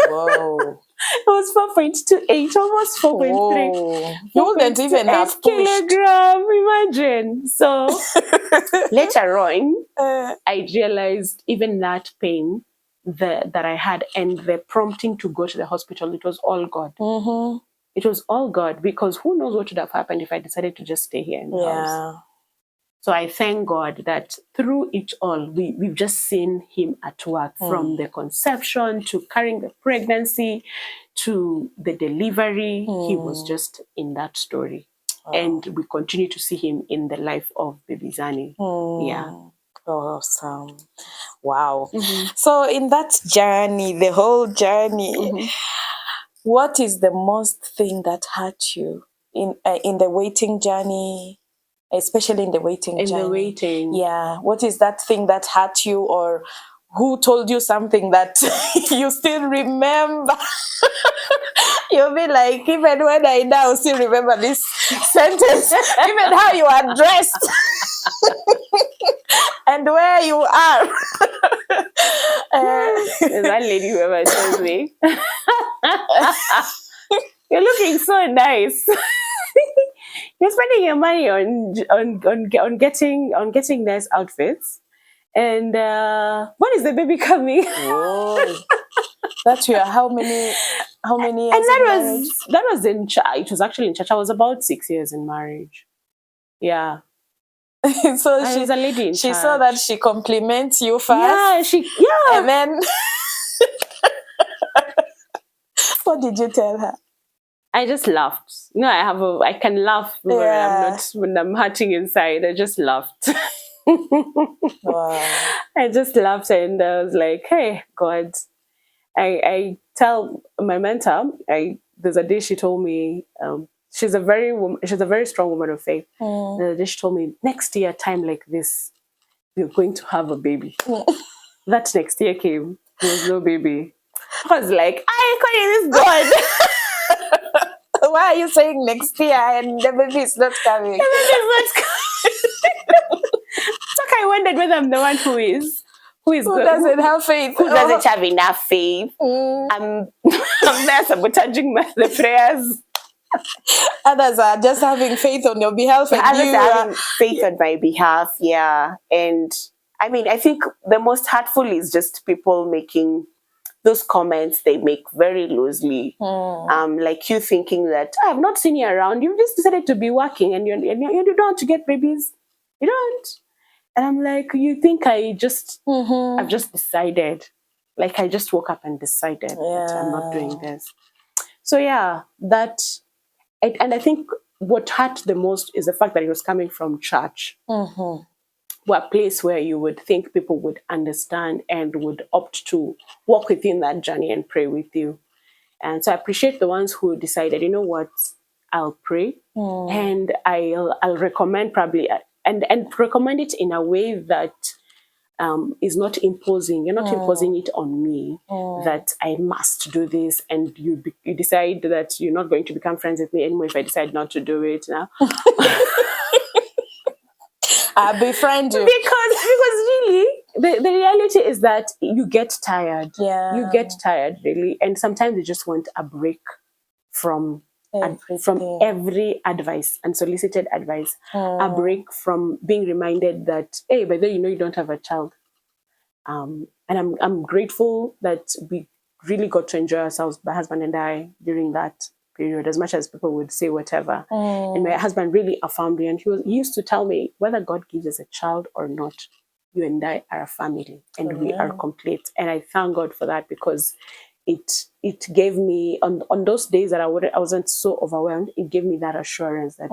A: Whoa.
B: It was 4.28, almost 4.3.
A: Whoa. You wouldn't even have pushed.
B: Kilogram, imagine. So later on, I realized even that pain that I had and the prompting to go to the hospital, it was all God.
A: Mm-hmm.
B: It was all God, because who knows what would have happened if I decided to just stay here in the house. So I thank God that through it all, we've just seen him at work, from the conception to carrying the pregnancy to the delivery. He was just in that story. And we continue to see him in the life of baby Zani. Yeah.
A: Awesome. Wow. So in that journey, the whole journey, what is the most thing that hurt you in the waiting journey? Especially in the waiting journey.
B: In the waiting.
A: Yeah. What is that thing that hurt you, or who told you something that you still remember? You'll be like, even when I now still remember this sentence, even how you are dressed and where you are.
B: That lady who ever tells me, you're looking so nice. You're spending your money on getting nice outfits, and when is the baby coming?
A: Whoa. That's your how many years?
B: And that was in it was actually in church. I was about 6 years in marriage. Yeah.
A: So
B: I was a lady in
A: she
B: church.
A: saw that she compliments you first.
B: Yeah.
A: And then what did you tell her?
B: I just laughed. I can laugh when I'm hurting inside. I just laughed.
A: Wow.
B: I just laughed, and I was like, hey, God. I tell my mentor, there's a day she told me, she's a very strong woman of faith. The day she told me, next year, time like this, we're going to have a baby. That next year came, there was no baby. I was like, I calling this God.
A: Why are you saying next year and the baby is not coming?
B: The baby is not coming. It's like I wondered whether I'm the one who
A: doesn't have faith.
B: Who doesn't have enough faith. I'm there sabotaging the prayers.
A: Others are just having faith on your behalf. And
B: others are having faith on my behalf, yeah. And I mean, I think the most hurtful is just people making those comments they make very loosely. Like you thinking that, I've not seen you around. You've just decided to be working and you don't want to get babies. You don't. And I'm like, you think I've just decided. Like I just woke up and decided that I'm not doing this. So yeah, and I think what hurt the most is the fact that it was coming from church. A place where you would think people would understand and would opt to walk within that journey and pray with you. And so I appreciate the ones who decided, you know what, I'll pray and I'll recommend probably and recommend it in a way that is not imposing. You're not imposing it on me that I must do this, and you decide that you're not going to become friends with me anymore if I decide not to do it now.
A: I'll befriend you.
B: Because really, the reality is that you get tired.
A: Yeah.
B: You get tired, really. And sometimes you just want a break from every advice, unsolicited advice. A break from being reminded that, hey, by the way, you don't have a child. And I'm grateful that we really got to enjoy ourselves, my husband and I, during that period, as much as people would say whatever. And my husband really affirmed me, and he used to tell me, whether God gives us a child or not, you and I are a family, and we are complete. And I thank God for that, because it gave me, on those days that I wasn't so overwhelmed, it gave me that assurance that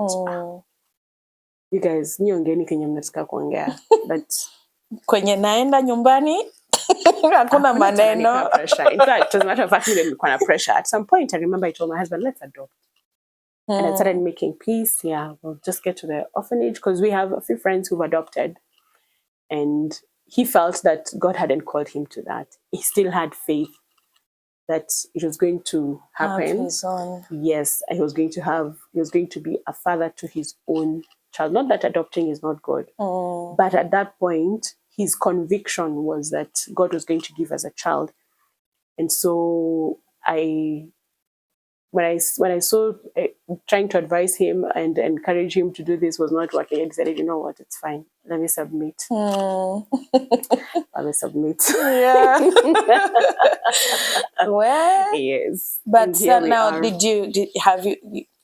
B: you guys, niongeni kenye mnataka kuongea, but
A: kwenye naenda nyumbani hakuna maneno.
B: In fact, as a matter of fact, nilikuwa na pressure. At some point, I remember I told my husband, let's adopt. And I started making peace. Yeah, we'll just get to the orphanage, because we have a few friends who've adopted. And he felt that God hadn't called him to that. He still had faith that it was going to happen.
A: His own.
B: Yes, he was going to be a father to his own child. Not that adopting is not good, but at that point, his conviction was that God was going to give us a child. And so when I saw trying to advise him and encourage him to do this was not working, I decided, you know what, it's fine. Let me submit. Let me submit.
A: Yeah. Well,
B: yes.
A: but
B: Here we
A: now,
B: are.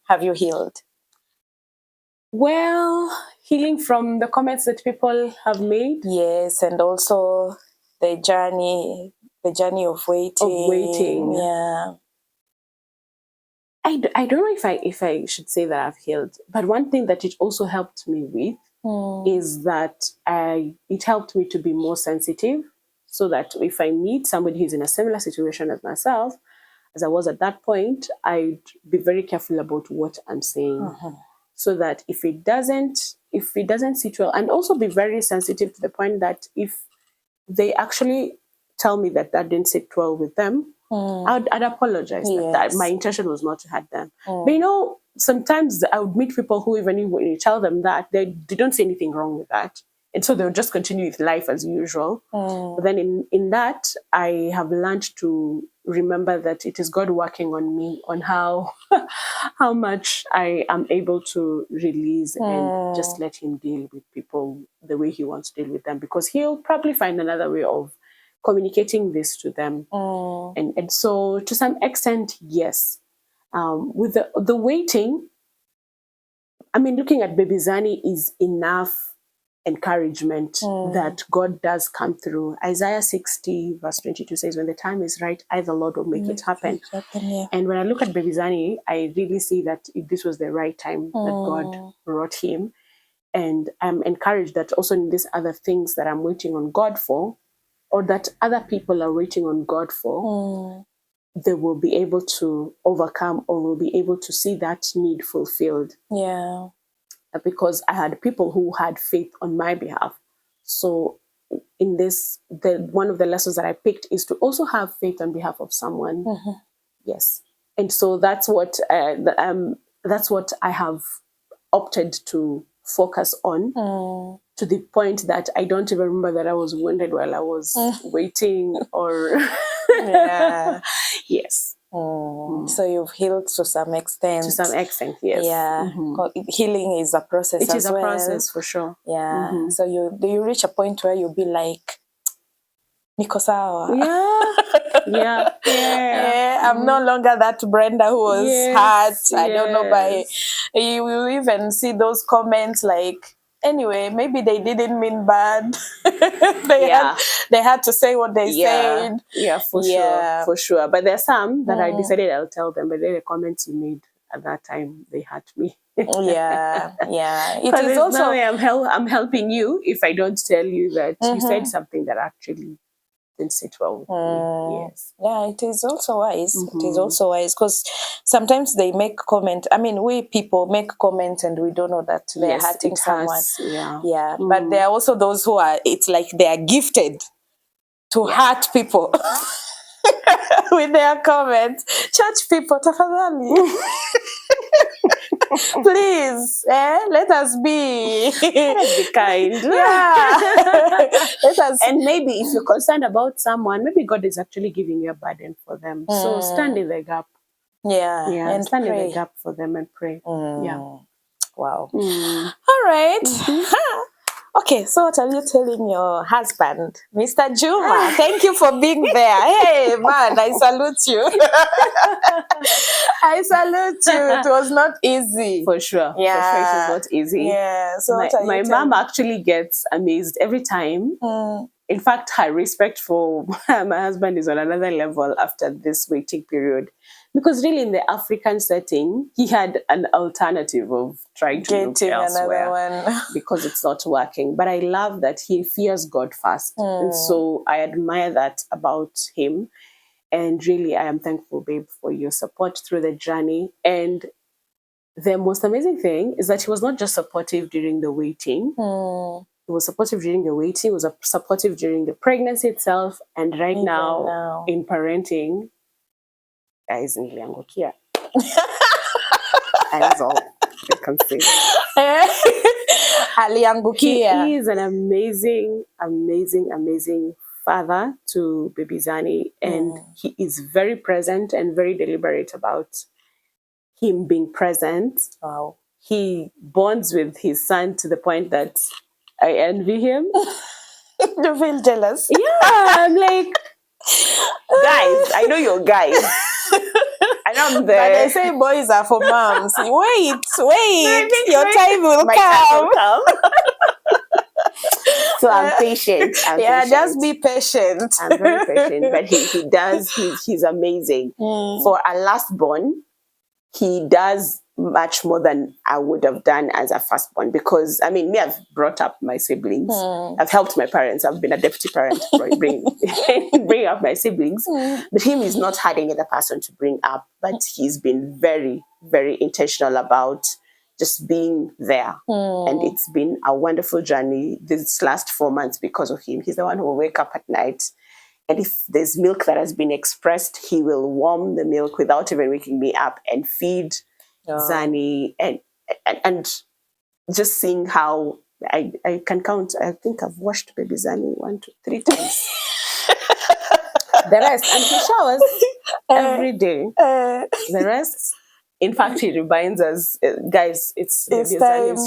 A: have you healed?
B: Well, healing from the comments that people have made.
A: Yes, and also the journey of waiting. Yeah.
B: I don't know if I should say that I've healed, but one thing that it also helped me with is that it helped me to be more sensitive, so that if I meet somebody who's in a similar situation as myself, as I was at that point, I'd be very careful about what I'm saying, so that if it doesn't sit well, and also be very sensitive to the point that if they actually tell me that didn't sit well with them, I'd apologize.
A: Yes.
B: That my intention was not to hurt them. But you know, sometimes I would meet people who, even when you tell them that, they don't see anything wrong with that. And so they'll just continue with life as usual. But then in that, I have learned to remember that it is God working on me, on how much I am able to release and just let him deal with people the way he wants to deal with them, because he'll probably find another way of communicating this to them. And so to some extent, yes. With the waiting, I mean, looking at Baby Zani is enough encouragement that God does come through. Isaiah 60 verse 22 says, when the time is right, I, the Lord, will make it happen. And when I look at Baby Zani, I really see that this was the right time that God brought him. And I'm encouraged that also in these other things that I'm waiting on God for, or that other people are waiting on God for, they will be able to overcome, or will be able to see that need fulfilled.
A: Yeah.
B: Because I had people who had faith on my behalf. So in this, one of the lessons that I picked is to also have faith on behalf of someone. Yes. And so that's what I have opted to focus on, to the point that I don't even remember that I was wounded while I was waiting, or
A: Yeah.
B: yes.
A: So you've healed to some extent.
B: To some extent, yes.
A: Yeah. Healing is a process.
B: It is a process, for sure.
A: Yeah. So do you reach a point where you'll be like, niko sawa?
B: Yeah.
A: I'm no longer that Brenda who was hurt. I don't know, by you will even see those comments like, anyway, maybe they didn't mean bad. they had to say what they said.
B: Yeah, for sure. But there's some that I decided I'll tell them, but then the comments you made at that time, they hurt me.
A: Yeah. It
B: Because
A: is also
B: no way I'm helping you if I don't tell you that you said something that actually didn't sit well with me. Yes.
A: Yeah, it is also wise. It is also wise, because sometimes they make comment. I mean, we people make comments and we don't know that they're hurting someone. Yeah. But there are also those who are, it's like they are gifted to hurt people with their comments. Church people, tafadhali. Please, let us be
B: kind.
A: Yeah. Let us.
B: And maybe if you're concerned about someone, maybe God is actually giving you a burden for them. So stand in the gap.
A: Yeah. And
B: stand
A: pray.
B: in the gap for them and pray. Yeah.
A: Wow. All right. Okay, so what are you telling your husband, Mr. Juma? Thank you for being there. Hey, man, I salute you. I salute you. It was not easy.
B: For sure.
A: Yeah.
B: For sure, it was not easy.
A: Yeah. So
B: my mom actually gets amazed every time. In fact, her respect for my husband is on another level after this waiting period. Because really, in the African setting, he had an alternative of trying to look elsewhere,
A: another one.
B: because it's not working. But I love that he fears God first. And so I admire that about him. And really, I am thankful, babe, for your support through the journey. And the most amazing thing is that he was not just supportive during the waiting. He was supportive during the waiting. He was supportive during the pregnancy itself. And right now, in parenting, guys, niliangukia. That is all I can say.
A: aliangukia.
B: He is an amazing, amazing, amazing father to baby Zani, and he is very present and very deliberate about him being present.
A: Wow.
B: He bonds with his son to the point that I envy him.
A: You feel jealous?
B: Yeah, I'm like, guys, I know you're guys. And I'm there.
A: But they say boys are for moms. Wait, your
B: Wait.
A: time will
B: My
A: come.
B: time will come. So I'm patient.
A: Just be patient.
B: I'm very patient, but he does. He's amazing. For a last born, he does much more than I would have done as a firstborn, because I mean, me, I've brought up my siblings. I've helped my parents. I've been a deputy parent, bring up my siblings. But him is not had any other person to bring up, but he's been very, very intentional about just being there. And it's been a wonderful journey this last 4 months because of him. He's the one who will wake up at night, and if there's milk that has been expressed, he will warm the milk without even waking me up and feed Zani. And just seeing how I can count, I think I've washed baby Zani 1, 2, 3 times. The rest, and he showers every day. The rest, in fact, he reminds us, guys, it's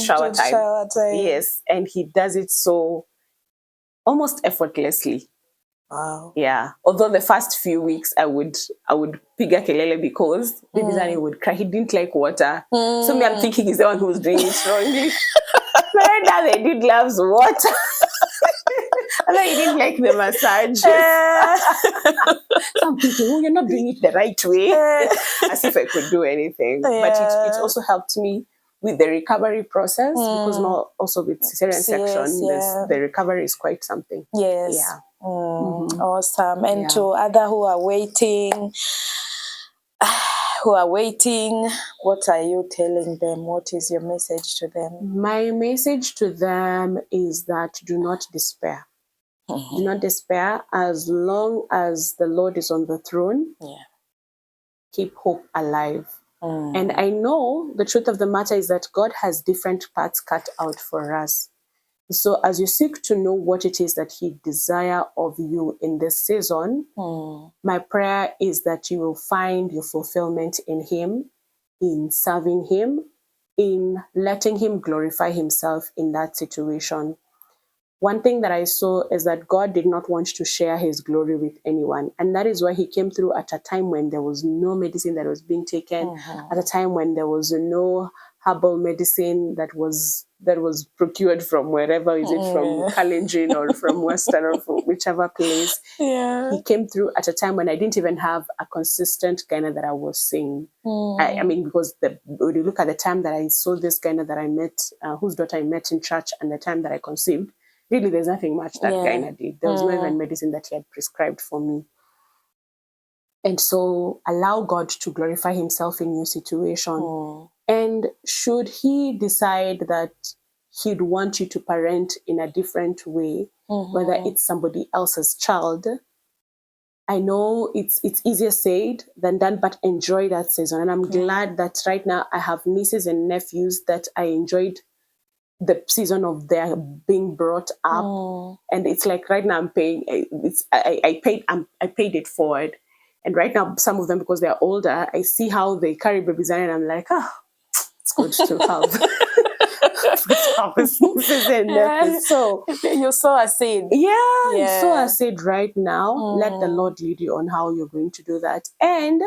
B: shower time. Yes, and he does it so almost effortlessly.
A: Wow.
B: Yeah. Although the first few weeks I would piga kelele because baby Zani would cry. He didn't like water. So me, I'm thinking he's the one who was doing it wrongly. Brenda, they did loves water. Although he didn't like the massage. So I'm thinking, oh, you're not doing it the right way. As if I could do anything. But it also helped me with the recovery process, because not also with cesarean section, the recovery is quite something.
A: Yes.
B: Yeah.
A: Awesome. And to other who are waiting, what are you telling them? What is your message to them?
B: My message to them is that do not despair. Do not despair. As long as the Lord is on the throne, keep hope alive. And I know the truth of the matter is that God has different paths cut out for us. So as you seek to know what it is that he desires of you in this season, my prayer is that you will find your fulfillment in him, in serving him, in letting him glorify himself in that situation. One thing that I saw is that God did not want to share his glory with anyone. And that is why he came through at a time when there was no medicine that was being taken, at a time when there was no herbal medicine that was procured from wherever, is it from Kalenjin or from Western or from whichever place. He came through at a time when I didn't even have a consistent gyna that I was seeing. I mean, because when you look at the time that I saw this gyna that I met, whose daughter I met in church, and the time that I conceived, really, there's nothing much that gyna did. There was no even medicine that he had prescribed for me. And so allow God to glorify himself in your situation. And should he decide that he'd want you to parent in a different way, whether it's somebody else's child, I know it's easier said than done, but enjoy that season. And I'm glad that right now I have nieces and nephews that I enjoyed the season of their being brought up. And it's like right now I'm paying, I paid it forward. And right now, some of them, because they're older, I see how they carry babies and I'm like, it's good to have. So
A: you sow a seed.
B: Sow a seed right now. Let the Lord lead you on how you're going to do that. And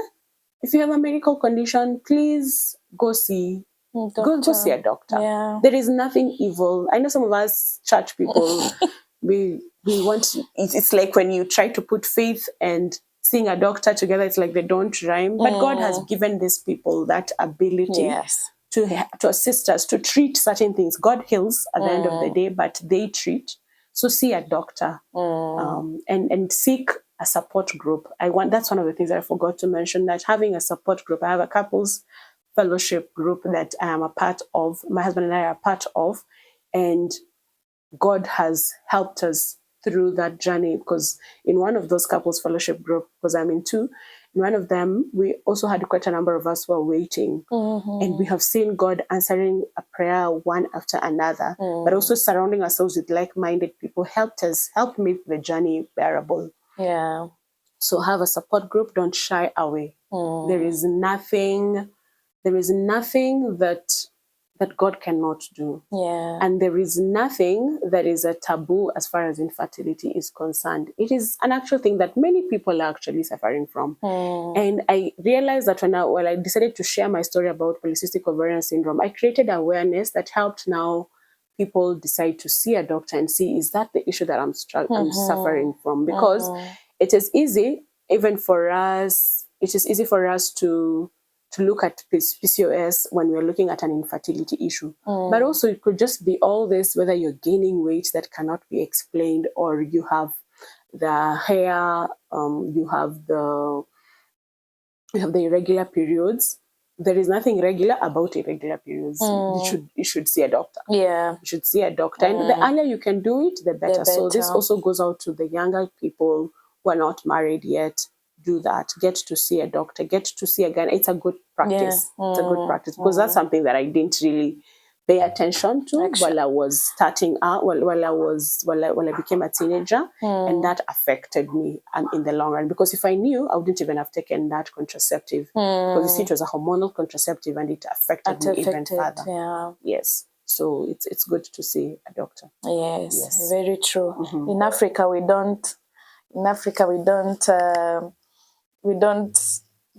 B: if you have a medical condition, please go see a doctor. There is nothing evil. I know some of us church people, we want it's like when you try to put faith and seeing a doctor together, it's like they don't rhyme. But God has given these people that ability to assist us to treat certain things. God heals at the end of the day, but they treat. So see a doctor and seek a support group. That's one of the things that I forgot to mention, that having a support group. I have a couples fellowship group that I am a part of. My husband and I are a part of, and God has helped us through that journey, because in one of those couples fellowship group, because I'm in two, one of them, we also had quite a number of us who were waiting. And we have seen God answering a prayer one after another, but also surrounding ourselves with like-minded people helped make the journey bearable.
A: Yeah.
B: So have a support group, don't shy away. There is nothing that God cannot do.
A: Yeah.
B: And there is nothing that is a taboo as far as infertility is concerned. It is an actual thing that many people are actually suffering from. And I realized that when I decided to share my story about polycystic ovarian syndrome, I created awareness that helped now people decide to see a doctor and see, is that the issue that I'm suffering from? Because it is easy, even for us, it is easy for us to look at PCOS when we're looking at an infertility issue. But also it could just be all this, whether you're gaining weight that cannot be explained, or you have the hair, you have the irregular periods. There is nothing regular about irregular periods. You should see a doctor.
A: Yeah.
B: You should see a doctor. And the earlier you can do it, the better. So this also goes out to the younger people who are not married yet. Do that. Get to see a doctor. Get to see a guy. It's a good practice. Yeah. It's a good practice, because that's something that I didn't really pay attention to while I was starting out, while I became a teenager, and that affected me in the long run. Because if I knew, I wouldn't even have taken that contraceptive. Because you see, it was a hormonal contraceptive, and it affected me even further.
A: Yeah.
B: Yes. So it's good to see a doctor.
A: Yes. Very true. In Africa, we don't. We don't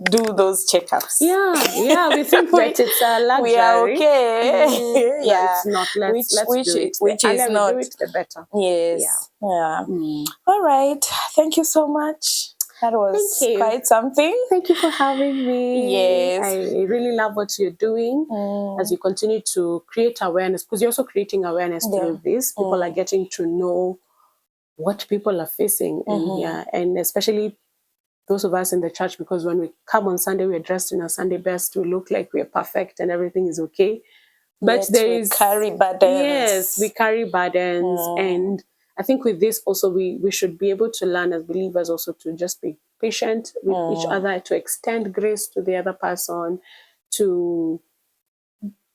A: do those checkups.
B: Yeah, we think that it's a luxury.
A: We are okay.
B: Yeah, it's not. Let's do it.
A: Which
B: the
A: is
B: earlier
A: not.
B: we do it, the better.
A: Yes. Yeah. All right. Thank you so much. That was quite something.
B: Thank you for having me.
A: Yes.
B: I really love what you're doing as you continue to create awareness, because you're also creating awareness through this. People are getting to know what people are facing in here, and especially those of us in the church, because when we come on Sunday, we're dressed in our Sunday best, we look like we're perfect and everything is okay. But we
A: carry burdens.
B: Yes, we carry burdens. And I think with this also, we should be able to learn as believers also to just be patient with each other, to extend grace to the other person, to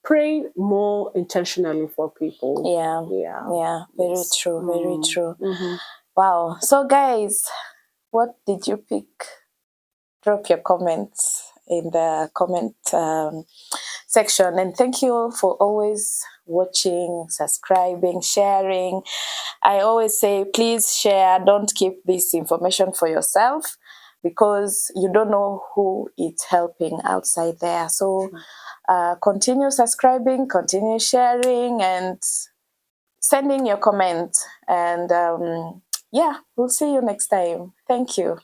B: pray more intentionally for people.
A: Yeah. Very true. Very true. Wow. So guys, what did you pick? Drop your comments in the comment section. And thank you for always watching, subscribing, sharing. I always say, please share. Don't keep this information for yourself, because you don't know who it's helping outside there. So continue subscribing, continue sharing, and sending your comments. And yeah, we'll see you next time. Thank you.